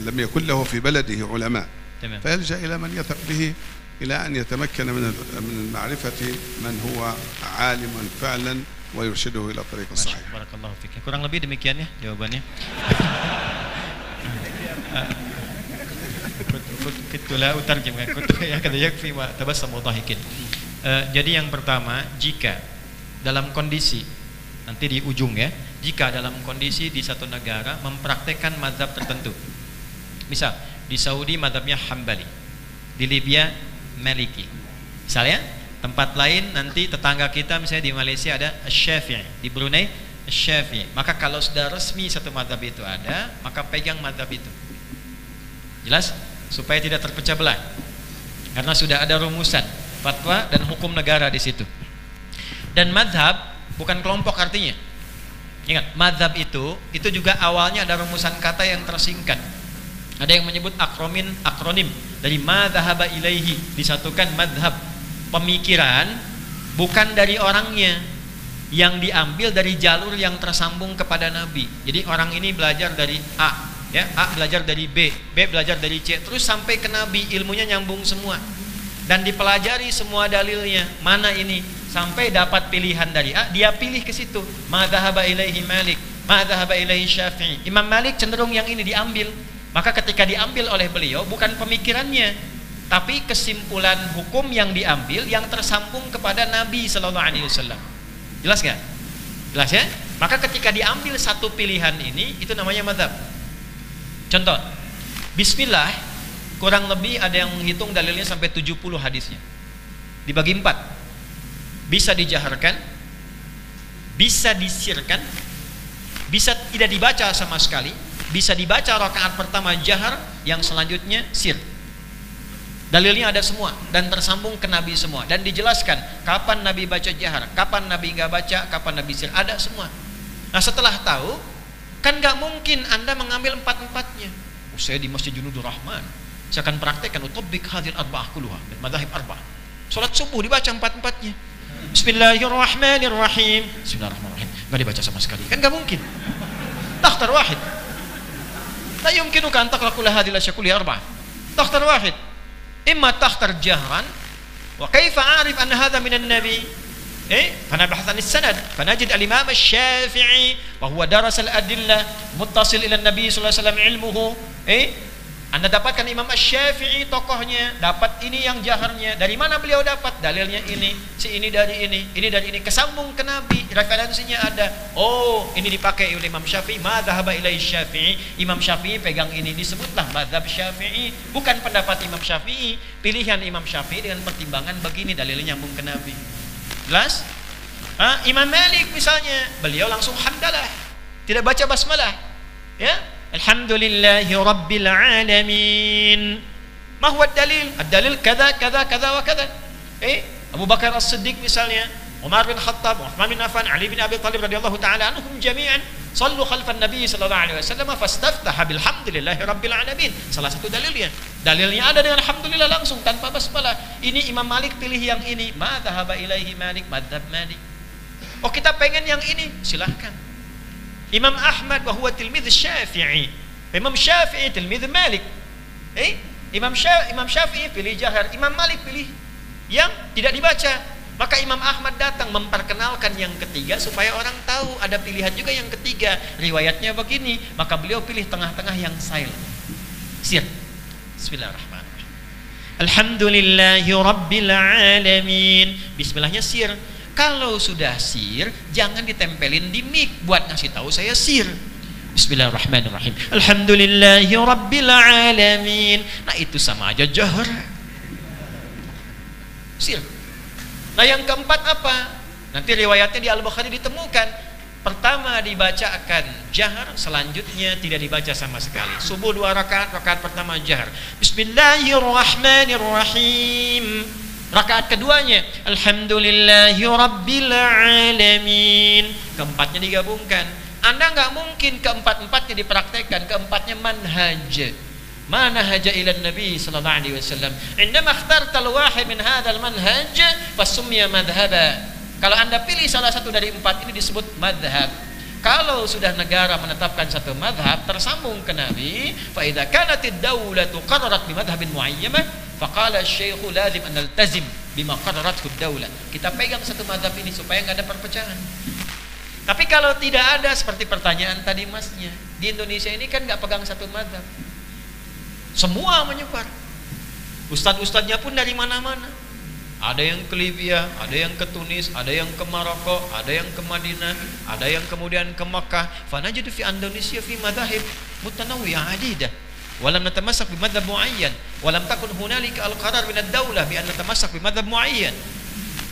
F: لم يكن له في بلده علماء،
C: تمام.
F: فيلجأ إلى من يثق به إلى أن يتمكن من معرفة من هو عالم فعلا ويرشده إلى الطريق الصحيح.
C: Barakallahu fiik. Kurang lebih demikian ya jawabannya. Jadi yang pertama, jika dalam kondisi nanti di ujung ya, jika dalam kondisi di satu negara mempraktekkan mazhab tertentu, misal di Saudi mazhabnya Hambali, di Libya Maliki, misalnya tempat lain nanti tetangga kita misalnya di Malaysia ada Syafi'i, di Brunei Syafi'i, maka kalau sudah resmi satu mazhab itu ada, maka pegang mazhab itu. Jelas? Supaya tidak terpecah belah, karena sudah ada rumusan fatwa dan hukum negara di situ. Dan mazhab bukan kelompok artinya. Ingat, mazhab itu juga awalnya ada rumusan kata yang tersingkat. Ada yang menyebut akronim dari madzhaba ilaihi, disatukan mazhab. Pemikiran bukan dari orangnya, yang diambil dari jalur yang tersambung kepada Nabi. Jadi orang ini belajar dari A, ya, A belajar dari B, B belajar dari C, terus sampai ke Nabi, ilmunya nyambung semua. Dan dipelajari semua dalilnya, mana ini, sampai dapat pilihan dari A, dia pilih ke situ. Madzhaba ilaihi Malik, madzhaba ilaihi Syafi'i. Imam Malik cenderung yang ini diambil. Maka ketika diambil oleh beliau bukan pemikirannya, tapi kesimpulan hukum yang diambil yang tersambung kepada Nabi sallallahu alaihi wasallam. Jelas gak? Jelas ya? Maka ketika diambil satu pilihan ini, itu namanya mazhab. Contoh, bismillah kurang lebih ada yang menghitung dalilnya sampai 70 hadisnya. Dibagi 4. Bisa dijaharkan, bisa disirkan, bisa tidak dibaca sama sekali, bisa dibaca rakaat pertama jahar, yang selanjutnya sir. Dalilnya ada semua dan tersambung ke Nabi semua, dan dijelaskan kapan Nabi baca jahar, kapan Nabi nggak baca, kapan Nabi sir, ada semua. Nah setelah tahu, kan nggak mungkin Anda mengambil 4-4-nya. Saya di Masjid Junudur Rahman, saya akan praktekkan utabik hadil arba'ah kulluha, madzhab arba'ah. Salat subuh dibaca 4-4-nya. Bismillahirrahmanirrahim. Bismillahirrahmanirrahim. Nggak dibaca sama sekali. Kan nggak mungkin. Takhtar wahid. La yumkinuka an taqra kull hadhihi al-ashya kulliha arba'ah. Takhtar wahid. Imma takhtar jahran wa kaifa a'rif anna hadha min an-nabi? فنبحث عن السند فنجد الإمام الشافعي وهو درس الأدلة متصل إلى النبي صلى الله عليه وسلم علمه. Anda dapatkan Imam Asy-Syafi'i tokohnya, dapat ini yang jaharnya. Dari mana beliau dapat? Dalilnya ini, si ini dari ini dari ini, kesambung ke Nabi, referensinya ada. Oh, ini dipakai oleh Imam Syafi'i, madzhaba ilaihi Syafi'i. Imam Syafi'i pegang ini, disebutlah madzhab Syafi'i. Bukan pendapat Imam Syafi'i, pilihan Imam Syafi'i dengan pertimbangan begini, dalilnya nyambung ke Nabi. Jelas? Imam Malik misalnya, beliau langsung hamdalah, tidak baca basmalah. Ya, alhamdulillahi rabbil alamin. Ma huwa ad-dalil? Ad-dalil kada kada kada wa kada. Abu Bakar As-Siddiq misalnya, Umar bin Khattab, Uthman bin Affan, Ali bin Abi Thalib radhiyallahu taala anhum jami'an sallu khalfan Nabi sallallahu alaihi wasallam fastaftaha bilhamdillahi rabbil alamin. Salah satu dalilnya. Dalilnya ada dengan alhamdulillah langsung tanpa basmalah. Ini Imam Malik pilih yang ini, madzhaba ilaihi Malik, madzhab Malik. Oh, kita pengen yang ini, silahkan. Imam Ahmad wa huwa tilmidz Syafi'i. Imam Syafi'i tilmidz Malik. Imam Syafi'i pilih jahar, Imam Malik pilih yang tidak dibaca. Maka Imam Ahmad datang memperkenalkan yang ketiga supaya orang tahu ada pilihan juga yang ketiga. Riwayatnya begini, maka beliau pilih tengah-tengah yang silent. Sir. Bismillahirrahmanirrahim. Alhamdulillahi rabbil alamin. Bismillahnya sir. Kalau sudah sir, jangan ditempelin di mic buat ngasih tahu saya sir. Bismillahirrahmanirrahim. Alhamdulillahi rabbil alamin. Nah itu sama aja jahar. Sir. Nah yang keempat apa? Nanti riwayatnya di Al-Bukhari ditemukan. Pertama dibacakan jahar, selanjutnya tidak dibaca sama sekali. Subuh 2 rakaat, rakaat pertama jahar. Bismillahirrahmanirrahim. Rakaat keduanya alhamdulillahi rabbil alamin. Keempatnya digabungkan. Anda nggak mungkin keempat-empatnya dipraktekkan, keempatnya manhaj. ما نهج إلى النبي صلى الله عليه وسلم عندما اخترت الواحد من هذا المنهج فسمي مذهبا. Kalau Anda pilih salah satu dari 4 ini disebut madhab. Kalau sudah negara menetapkan satu madhab tersambung ke Nabi, fa idza kanatid daulatu qararat bi madhhabin muayyan faqala asy-syaikh lazim an naltazim bima qararathu ad-daulah. Kita pegang satu madhab ini supaya enggak ada perpecahan. Tapi kalau tidak ada seperti pertanyaan tadi Masnya, di Indonesia ini kan enggak pegang satu madhab. Semua menyebar. Ustadz-ustadznya pun dari mana-mana. Ada yang ke Libya, ada yang ke Tunis, ada yang ke Maroko, ada yang ke Madinah, ada yang kemudian ke Makkah. Fanajidu fi Indonesia fi madhahib mutanawwi'ah adidah. Walam natamassak bi madhhab muayyan, walam takun hunalika al-qarar min ad-daulah bi an natamassak bi madhhab muayyan.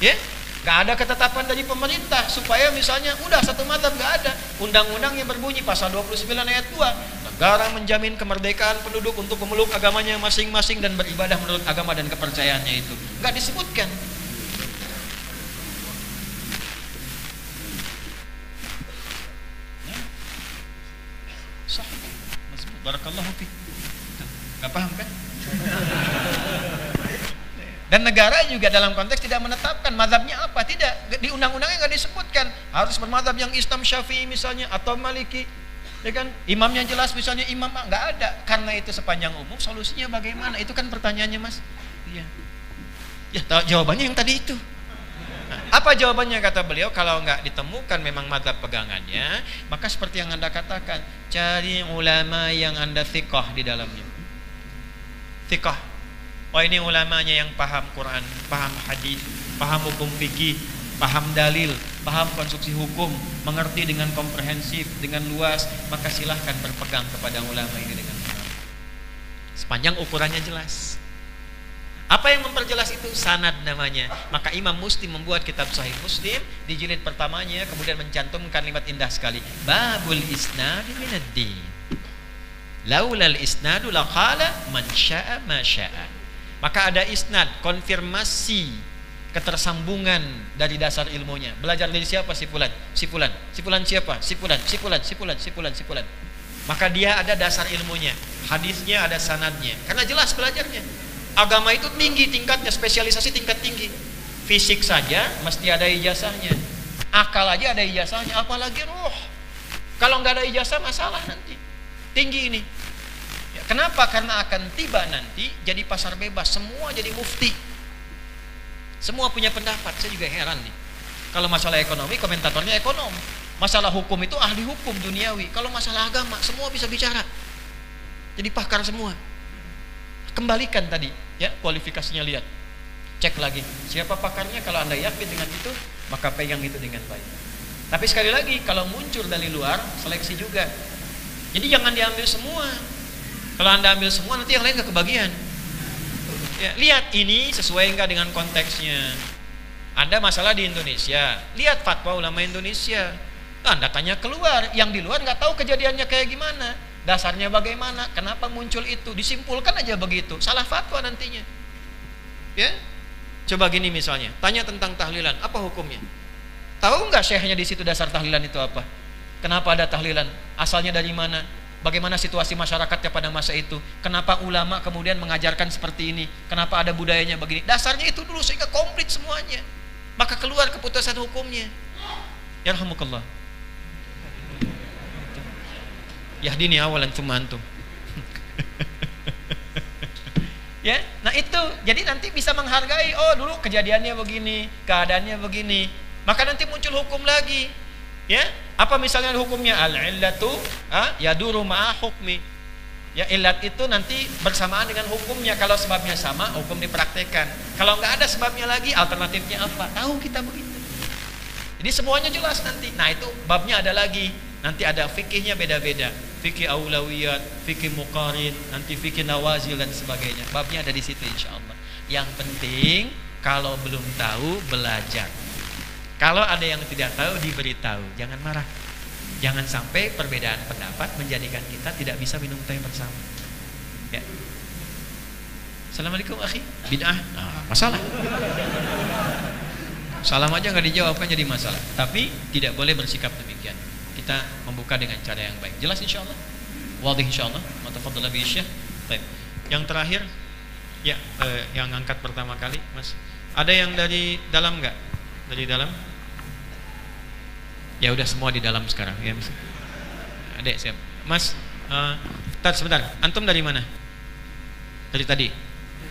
C: Ya? Enggak ada ketetapan dari pemerintah supaya misalnya udah satu madhab, enggak ada. Undang-undang yang berbunyi pasal 29 ayat 2, negara menjamin kemerdekaan penduduk untuk memeluk agamanya masing-masing dan beribadah menurut agama dan kepercayaannya itu. Enggak disebutkan. Sah. Barakallahu fiik. Enggak paham kan? Dan negara juga dalam konteks tidak menetapkan mazhabnya apa, tidak, di undang-undangnya nggak disebutkan harus bermazhab yang Islam Syafi'i misalnya atau Maliki, ya kan? Imamnya jelas misalnya imam, nggak ada. Karena itu sepanjang umum solusinya bagaimana? Itu kan pertanyaannya Mas. Iya. Ya jawabannya yang tadi itu. Nah, apa jawabannya kata beliau? Kalau nggak ditemukan memang mazhab pegangannya, maka seperti yang Anda katakan, cari ulama yang Anda thiqah di dalamnya. Thiqah. Oh ini ulamanya yang paham Quran, paham hadis, paham hukum fikih, paham dalil, paham konstruksi hukum, mengerti dengan komprehensif, dengan luas, maka silahkan berpegang kepada ulama ini dengan benar. Sepanjang ukurannya jelas. Apa yang memperjelas itu? Sanad namanya. Maka Imam Muslim membuat kitab Sahih Muslim, di jilid pertamanya kemudian mencantumkan kalimat indah sekali. Babul isnad minad-din. Laulal isnadu laqala man syaa ma syaa. Maka ada isnad, konfirmasi ketersambungan dari dasar ilmunya. Belajar dari siapa? Si fulan. Si fulan. Si fulan siapa? Si fulan. Si fulan, si fulan, si fulan, si fulan. Maka dia ada dasar ilmunya. Hadisnya ada sanadnya. Karena jelas belajarnya. Agama itu tinggi tingkatnya, spesialisasi tingkat tinggi. Fisik saja mesti ada ijazahnya. Akal aja ada ijazahnya, apalagi roh. Kalau nggak ada ijazah masalah nanti. Tinggi ini. Kenapa? Karena akan tiba nanti jadi pasar bebas, semua jadi mufti. Semua punya pendapat. Saya juga heran nih. Kalau masalah ekonomi, komentatornya ekonom. Masalah hukum itu ahli hukum duniawi. Kalau masalah agama, semua bisa bicara. Jadi pakar semua. Kembalikan tadi, ya kualifikasinya lihat. Cek lagi, siapa pakarnya? Kalau Anda yakin dengan itu, maka pegang itu dengan baik. Tapi sekali lagi, kalau muncul dari luar, seleksi juga. Jadi jangan diambil semua. Kalau Anda ambil semua, nanti yang lain gak kebagian. Ya, lihat ini sesuai enggak dengan konteksnya. Anda masalah di Indonesia, lihat fatwa ulama Indonesia. Anda tanya keluar, yang di luar nggak tahu kejadiannya kayak gimana, dasarnya bagaimana, kenapa muncul itu, disimpulkan aja begitu, salah fatwa nantinya. Ya, coba gini misalnya, tanya tentang tahlilan, apa hukumnya? Tahu nggak syekhnya di situ dasar tahlilan itu apa? Kenapa ada tahlilan? Asalnya dari mana? Bagaimana situasi masyarakatnya pada masa itu? Kenapa ulama kemudian mengajarkan seperti ini? Kenapa ada budayanya begini? Dasarnya itu dulu sehingga komplit semuanya. Maka keluar keputusan hukumnya. Yarhamukallah. Yahdini awalan tsumma antum. Ya, nah itu. Jadi nanti bisa menghargai, oh dulu kejadiannya begini, keadaannya begini. Maka nanti muncul hukum lagi. Ya, apa misalnya hukumnya? Al-illatu yaduru ma'a hukmi. Ya, illat itu nanti bersamaan dengan hukumnya. Kalau sebabnya sama, hukum dipraktekkan. Kalau nggak ada sebabnya lagi, alternatifnya apa? Tahu kita begitu. Jadi semuanya jelas nanti. Nah itu babnya ada lagi. Nanti ada fikihnya beda-beda. Fikih aulawiyat, fikih muqarin, nanti fikih nawazil dan sebagainya. Babnya ada di situ insyaallah. Yang penting kalau belum tahu belajar. Kalau ada yang tidak tahu diberitahu, jangan marah. Jangan sampai perbedaan pendapat menjadikan kita tidak bisa minum teh bersama. Ya. Assalamualaikum akhi. Bid'ah. Nah, masalah. Salam aja nggak dijawab kan jadi masalah. Tapi tidak boleh bersikap demikian. Kita membuka dengan cara yang baik. Jelas insyaallah? Wadih insyaallah. Wa tafadhal bi syekh.
B: Baik. Yang terakhir, ya, yang angkat pertama kali, Mas. Ada yang dari dalam nggak? Dari dalam? Ya udah semua di dalam sekarang, ya Mas. Adek siap. Mas, sebentar. Antum dari mana? Dari tadi?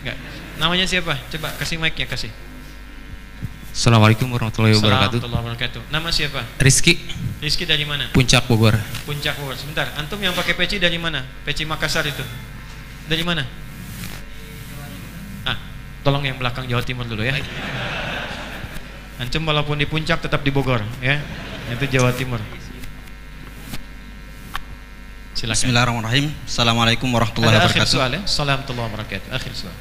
B: Enggak. Namanya siapa? Coba kasih mic-nya, kasih.
G: Assalamualaikum warahmatullahi wabarakatuh.
B: Assalamualaikum warahmatullahi wabarakatuh. Nama siapa?
G: Rizky,
B: Rizky dari mana?
G: Puncak Bogor.
B: Puncak Bogor. Sebentar, antum yang pakai peci dari mana? Peci Makassar itu. Dari mana? Tolong yang belakang Jawa Timur dulu ya. Antum walaupun di puncak tetap di Bogor ya. Itu Jawa Timur. Silakan.
H: Bismillahirrahmanirrahim. Assalamualaikum warahmatullahi
B: Ada akhir
H: wabarakatuh.
B: soal ya. Assalamualaikum warahmatullahi wabarakatuh. Akhir soal.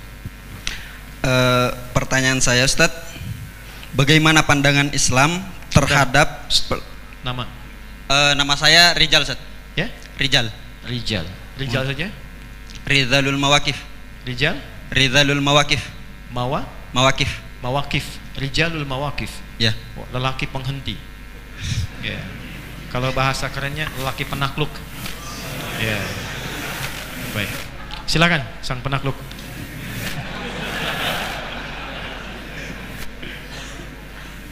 H: Pertanyaan saya, Ustaz, bagaimana pandangan Islam terhadap
B: Nama?
H: Nama saya Rijal, Ustaz.
B: Ya?
H: Rijal.
B: Rijal. Rijal saja?
H: Rizalul Mawakif.
B: Rijal?
H: Rizalul Mawakif. Mawakif.
B: Mawakif. Rijalul Mawakif.
H: Ya.
B: Lelaki penghenti. Ya. Kalau bahasa kerennya lelaki penakluk. Ya. Baik. Silakan sang penakluk.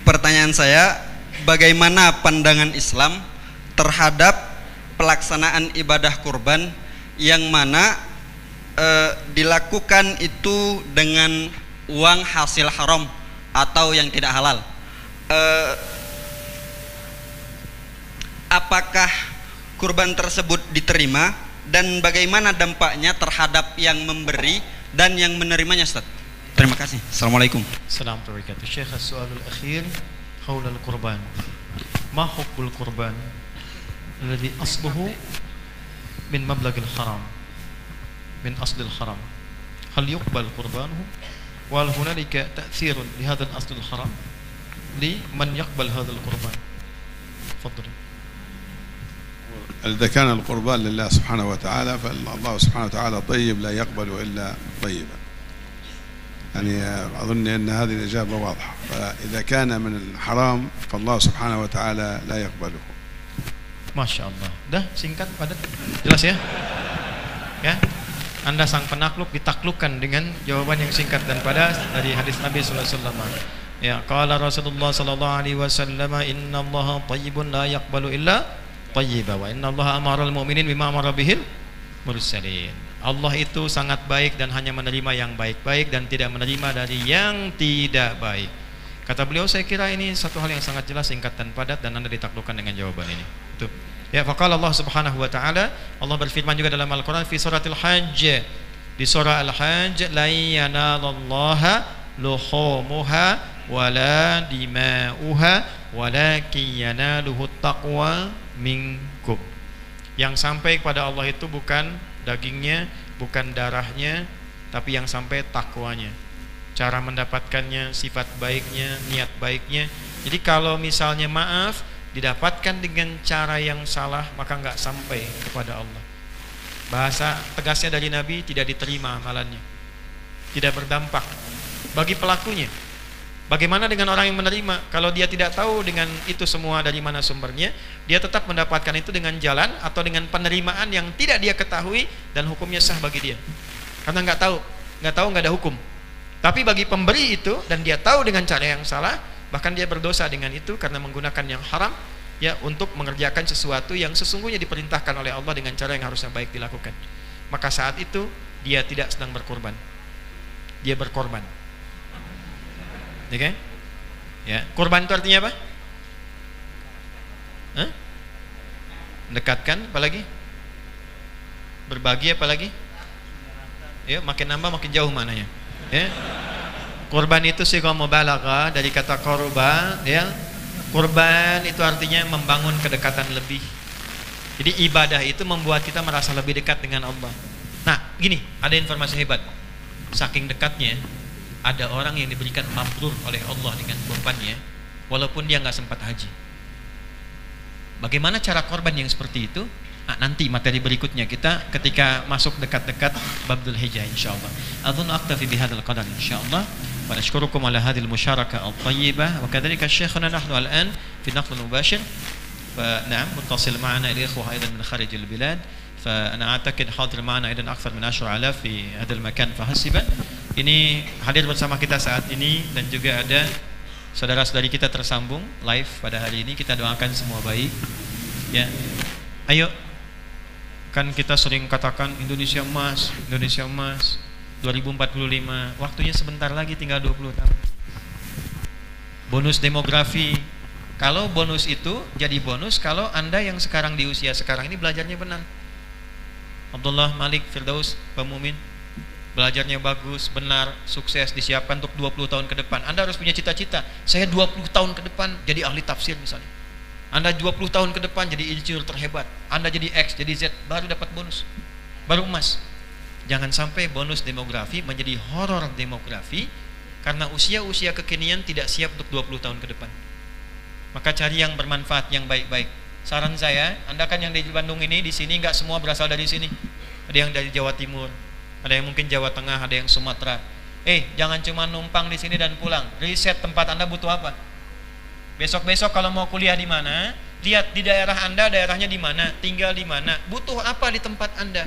H: Pertanyaan saya, bagaimana pandangan Islam terhadap pelaksanaan ibadah kurban yang mana dilakukan itu dengan uang hasil haram atau yang tidak halal? Apakah kurban tersebut diterima dan bagaimana dampaknya terhadap yang memberi dan yang menerimanya, Ustaz? Terima kasih. Assalamualaikum.
B: Assalamualaikum warahmatullahi wabarakatuh. Syekh, as-su'alul akhir haula al-qurban. Ma hukmul qurban alladhi asluhu min mablagil haram, min aslil haram. Hal yuqbal qurbanuhu wal hunalika ta'thirun li hadzal aslil haram li man yaqbal hadzal qurban. Tafadhal.
F: إذا كان القربان لله سبحانه وتعالى فالله سبحانه وتعالى طيب لا يقبل إلا طيبا. يعني أظن أن هذه الإجابة واضحة. فإذا كان من الحرام فالله سبحانه وتعالى لا يقبله.
B: Masya Allah. Dah singkat padat. Jelas ya? Ya. Anda sang penakluk ditaklukkan dengan jawaban yang singkat dan padat dari hadis Nabi sallallahu alaihi wasallam. Ya, qala Rasulullah sallallahu alaihi wasallam, innallaha thayyibun la yaqbalu illa thayyiba wa innallaha amaral mu'minin bima amara bihil mursalin. Allah itu sangat baik dan hanya menerima yang baik-baik dan tidak menerima dari yang tidak baik. Kata beliau, saya kira ini satu hal yang sangat jelas, singkat dan padat, dan Anda ditaklukkan dengan jawaban ini. Itu. Ya, faqala Allah Subhanahu wa taala, Allah berfirman juga dalam Al-Qur'an fi suratil Hajj. Di surah Al-Hajj, la yanalallaha luhumuha wala dima'uha walakin yanaluhu taqwa minkum. Yang sampai kepada Allah itu bukan dagingnya, bukan darahnya, tapi yang sampai takwanya, cara mendapatkannya, sifat baiknya, niat baiknya. Jadi kalau misalnya maaf didapatkan dengan cara yang salah, maka nggak sampai kepada Allah. Bahasa tegasnya dari Nabi, tidak diterima amalannya, tidak berdampak bagi pelakunya. Bagaimana dengan orang yang menerima? Kalau dia tidak tahu dengan itu semua dari mana sumbernya, dia tetap mendapatkan itu dengan jalan atau dengan penerimaan yang tidak dia ketahui dan hukumnya sah bagi dia. Karena nggak tahu nggak ada hukum. Tapi bagi pemberi itu dan dia tahu dengan cara yang salah, bahkan dia berdosa dengan itu karena menggunakan yang haram, ya, untuk mengerjakan sesuatu yang sesungguhnya diperintahkan oleh Allah dengan cara yang harusnya baik dilakukan. Maka saat itu dia tidak sedang berkorban, dia berkorban. Oke? Okay? Ya, korban itu artinya apa? Hah? Mendekatkan, apalagi? Berbagi, apalagi? Ya, makin nambah makin jauh mananya. Ya. Korban itu sigha mubalaghah dari kata korban, ya. Korban itu artinya membangun kedekatan lebih. Jadi ibadah itu membuat kita merasa lebih dekat dengan Allah. Nah, gini, ada informasi hebat. Saking dekatnya, ada orang yang diberikan mabrur oleh Allah dengan korbannya, walaupun dia nggak sempat haji. Bagaimana cara korban yang seperti itu? Nah, nanti materi berikutnya kita ketika masuk dekat-dekat bab Dzul Hijjah insyaallah. Adzun aktafi bihadzal qadar insyaallah. Wa nashkurukum ala hadhil musyarakah at-thayyibah wa kadzalika syekhuna nahnu al-an fi naql mubashir. Fa na'am muttasil ma'ana al-ikhwah aidan min kharijil bilad. فأنا أعتقد حاضر معنا أيضا أكثر من 10,000 في هذا المكان فحسبا. Ini hadir bersama kita saat ini dan juga ada saudara-saudari kita tersambung live pada hari ini. Kita doakan semua baik. Ya, ayo, kan kita sering katakan Indonesia emas 2045. Waktunya sebentar lagi, tinggal 20 tahun. Bonus demografi. Kalau bonus itu jadi bonus kalau Anda yang sekarang di usia sekarang ini belajarnya benar. Abdullah Malik Firdaus Pemumin, belajarnya bagus, benar, sukses, disiapkan untuk 20 tahun ke depan. Anda harus punya cita-cita. Saya 20 tahun ke depan jadi ahli tafsir misalnya. Anda 20 tahun ke depan jadi insinyur terhebat. Anda jadi X, jadi Z, baru dapat bonus. Baru emas. Jangan sampai bonus demografi menjadi horor demografi karena usia-usia kekinian tidak siap untuk 20 tahun ke depan. Maka cari yang bermanfaat, yang baik-baik. Saran saya, Anda kan yang di Bandung ini, di sini nggak semua berasal dari sini. Ada yang dari Jawa Timur, ada yang mungkin Jawa Tengah, ada yang Sumatera. Jangan cuma numpang di sini dan pulang. Riset tempat Anda butuh apa. Besok-besok kalau mau kuliah di mana, lihat di daerah Anda, daerahnya di mana, tinggal di mana, butuh apa di tempat Anda.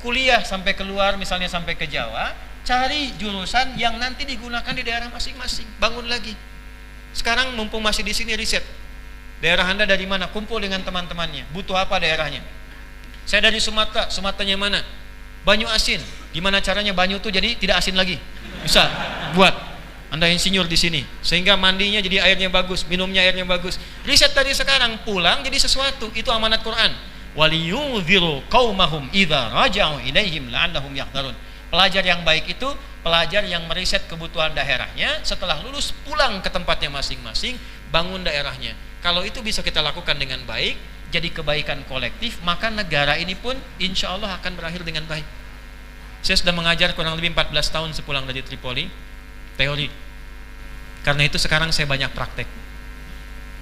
B: Kuliah sampai keluar, misalnya sampai ke Jawa, cari jurusan yang nanti digunakan di daerah masing-masing. Bangun lagi. Sekarang mumpung masih di sini, riset. Daerah Anda dari mana? Kumpul dengan teman-temannya. Butuh apa daerahnya? Saya dari Sumatera. Sumateranya mana? Banyu asin. Gimana caranya banyu itu jadi tidak asin lagi? Bisa buat. Anda insinyur di sini, sehingga mandinya jadi airnya bagus, minumnya airnya bagus. Riset dari sekarang, pulang jadi sesuatu. Itu amanat Quran. Waliyunziru qaumahum idza raja'u ilaihim la'allahum yahdharun. Pelajar yang baik itu pelajar yang meriset kebutuhan daerahnya, setelah lulus pulang ke tempatnya masing-masing, bangun daerahnya. Kalau itu bisa kita lakukan dengan baik, jadi kebaikan kolektif, maka negara ini pun insya Allah akan berakhir dengan baik. Saya sudah mengajar kurang lebih 14 tahun sepulang dari Tripoli, teori. Karena itu sekarang saya banyak praktek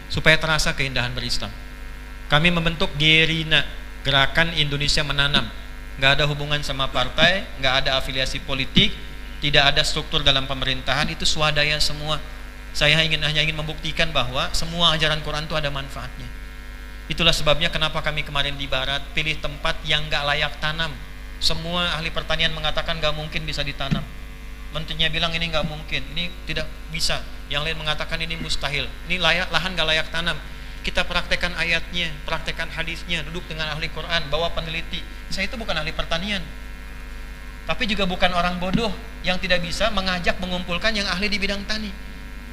B: supaya terasa keindahan berislam. Kami membentuk Gerina, Gerakan Indonesia Menanam. Nggak ada hubungan sama partai, nggak ada afiliasi politik, tidak ada struktur dalam pemerintahan, itu swadaya semua. Saya hanya ingin membuktikan bahwa semua ajaran Quran itu ada manfaatnya. Itulah sebabnya kenapa kami kemarin di Barat pilih tempat yang nggak layak tanam. Semua ahli pertanian mengatakan nggak mungkin bisa ditanam. Menterinya bilang ini nggak mungkin, ini tidak bisa. Yang lain mengatakan ini mustahil. Ini lahan nggak layak tanam. Kita praktekkan ayatnya, praktekkan hadisnya, duduk dengan ahli Quran, bawa peneliti. Saya itu bukan ahli pertanian, tapi juga bukan orang bodoh yang tidak bisa mengajak mengumpulkan yang ahli di bidang tani.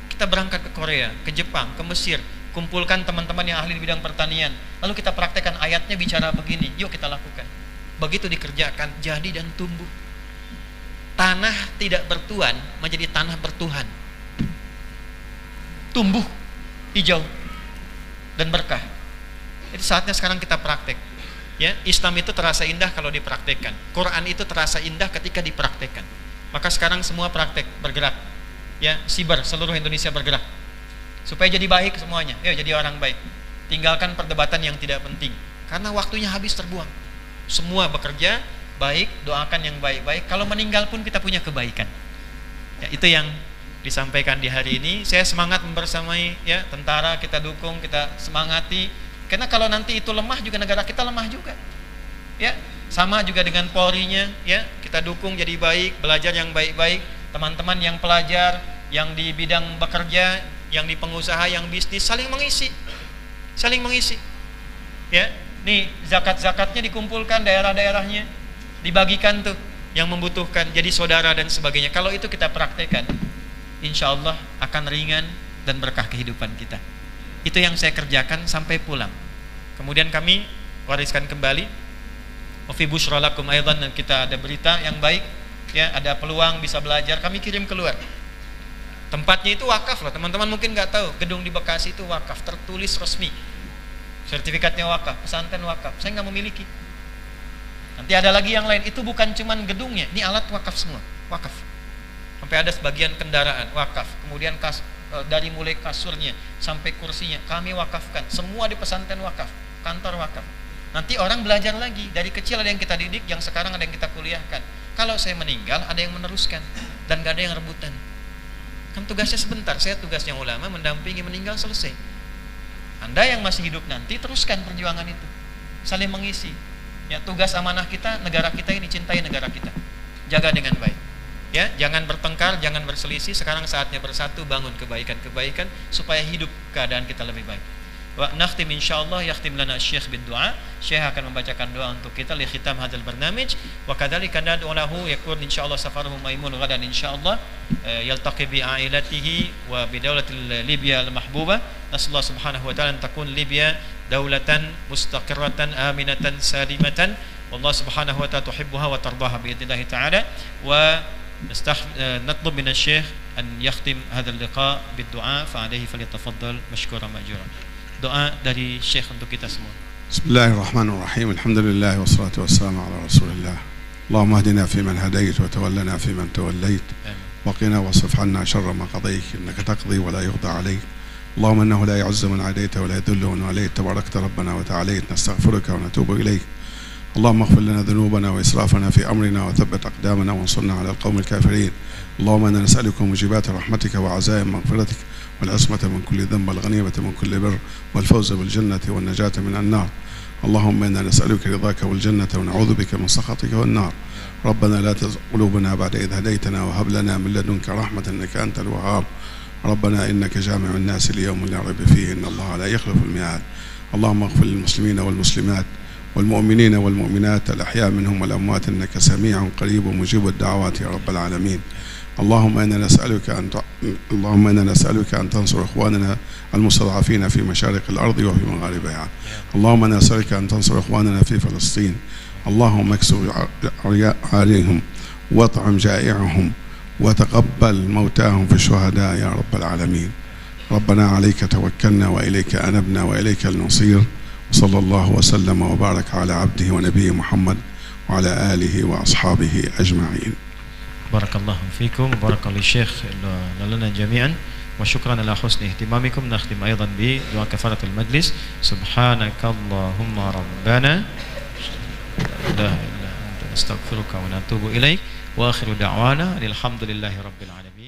B: Kita berangkat ke Korea, ke Jepang, ke Mesir, kumpulkan teman-teman yang ahli di bidang pertanian. Lalu kita praktekkan ayatnya bicara begini, yuk kita lakukan. Begitu dikerjakan, jadi dan tumbuh. Tanah tidak bertuan menjadi tanah bertuhan. Tumbuh, hijau, dan berkah. Jadi saatnya sekarang kita praktek. Ya, Islam itu terasa indah kalau dipraktekkan. Quran itu terasa indah ketika dipraktekkan. Maka sekarang semua praktek, bergerak. Ya, siber seluruh Indonesia bergerak. Supaya jadi baik semuanya. Ya, jadi orang baik. Tinggalkan perdebatan yang tidak penting. Karena waktunya habis terbuang. Semua bekerja baik, doakan yang baik-baik. Kalau meninggal pun kita punya kebaikan. Ya, itu yang disampaikan di hari ini. Saya semangat membersamai ya tentara, kita dukung, kita semangati. Karena kalau nanti itu lemah juga negara kita lemah juga. Ya, sama juga dengan Polri-nya ya, kita dukung jadi baik, belajar yang baik-baik. Teman-teman yang pelajar, yang di bidang bekerja, yang di pengusaha, yang bisnis saling mengisi. Saling mengisi. Ya, nih zakat-zakatnya dikumpulkan daerah-daerahnya, dibagikan tuh yang membutuhkan, jadi saudara dan sebagainya. Kalau itu kita praktekkan, insya Allah akan ringan dan berkah kehidupan kita. Itu yang saya kerjakan sampai pulang. Kemudian kami wariskan kembali. Wa fi busyra lakum aidan, dan kita ada berita yang baik, ya, ada peluang bisa belajar, kami kirim keluar. Tempatnya itu wakaf loh, teman-teman mungkin nggak tahu, gedung di Bekasi itu wakaf, tertulis resmi. Sertifikatnya wakaf, pesantren wakaf. Saya nggak memiliki. Nanti ada lagi yang lain, itu bukan cuman gedungnya, ini alat wakaf semua, wakaf. Sampai ada sebagian kendaraan wakaf, kemudian dari mulai kasurnya sampai kursinya kami wakafkan, semua di pesantren wakaf, kantor wakaf. Nanti orang belajar lagi, dari kecil ada yang kita didik, yang sekarang ada yang kita kuliahkan. Kalau saya meninggal ada yang meneruskan dan gak ada yang rebutan. Kan tugasnya sebentar, saya tugasnya ulama mendampingi, meninggal selesai. Anda yang masih hidup nanti teruskan perjuangan itu, saling mengisi.
C: Ya, tugas amanah kita, negara kita ini, cintai negara kita. Jaga dengan baik. Ya, jangan bertengkar, jangan berselisih. Sekarang saatnya bersatu, bangun kebaikan-kebaikan supaya hidup keadaan kita lebih baik. Wa nakhtim insyaallah yakhtim lana Syekh bid-du'a. Syekh akan membacakan doa untuk kita li khitam hadzal barnamij wa kadzalika nad'u lahu yakun insyaallah safaruhu maimun ghadan insyaallah yaltaqi bi ailatihi wa bi dawlatil Libya al-mahbuba. Nasallahu subhanahu wa ta'ala an takun Libya daulatan mustaqirratan aminatan salimatan wallahu subhanahu wa ta'ala tuhibbuha wa tardaha bi idznillah ta'ala wa نطلب من الشيخ أن يختم هذا اللقاء بالدعاء فعليه فليتفضل مشكورا مأجورا. Doa dari Syekh untuk kita semua.
F: بسم الله الرحمن الرحيم الحمد لله والصلاة والسلام على رسول الله اللهم اهدنا فيمن هديت وتولنا فيمن توليت وقنا واصرف عنا شر ما قضيت إنك تقضي ولا يقضى عليك اللهم إنه لا يعز من عاديت ولا يذل من وليت تباركت ربنا وتعاليت نستغفرك ونتوب إليك اللهم اغفر لنا ذنوبنا وإسرافنا في أمرنا وثبت أقدامنا وانصرنا على القوم الكافرين اللهم إنا نسألك موجبات رحمتك وعزائم مغفرتك والعصمة من كل ذنب والغنيمة من كل بر والفوز بالجنة والنجاة من النار اللهم إنا نسألك رضاك والجنة ونعوذ بك من سخطك والنار ربنا لا تزغ قلوبنا بعد إذ هديتنا وهب لنا من لدنك رحمة إنك أنت الوهاب ربنا إنك جامع الناس ليوم لا ريب فيه إن الله لا يخلف الميعاد اللهم اغفر للمسلمين والمسلمات والمؤمنين والمؤمنات الأحياء منهم والأموات إنك سميع قريب مجيب الدعوات يا رب العالمين اللهم إنا نسألك أن تنصر إخواننا المستضعفين في مشارق الأرض وفي مغاربها اللهم إنا نسألك أن تنصر إخواننا في فلسطين اللهم اكسر عاريهم واطعم جائعهم وتقبل موتاهم في الشهداء يا رب العالمين ربنا عليك توكلنا وإليك أنبنا وإليك المصير صلى الله وسلم وبارك على عبده ونبيه محمد وعلى آله وأصحابه أجمعين
B: Barakallahu fikum, barakallahu syekh lana jami'an wa syukran ala husni ihtimamikum. Nakhtim aidan bi doa kafaratul majlis. Subhanakallahumma rabbana la ilaha illa anta astaghfiruka wa natubu ilaik wa akhiru da'wana alhamdulillahi rabbil alamin.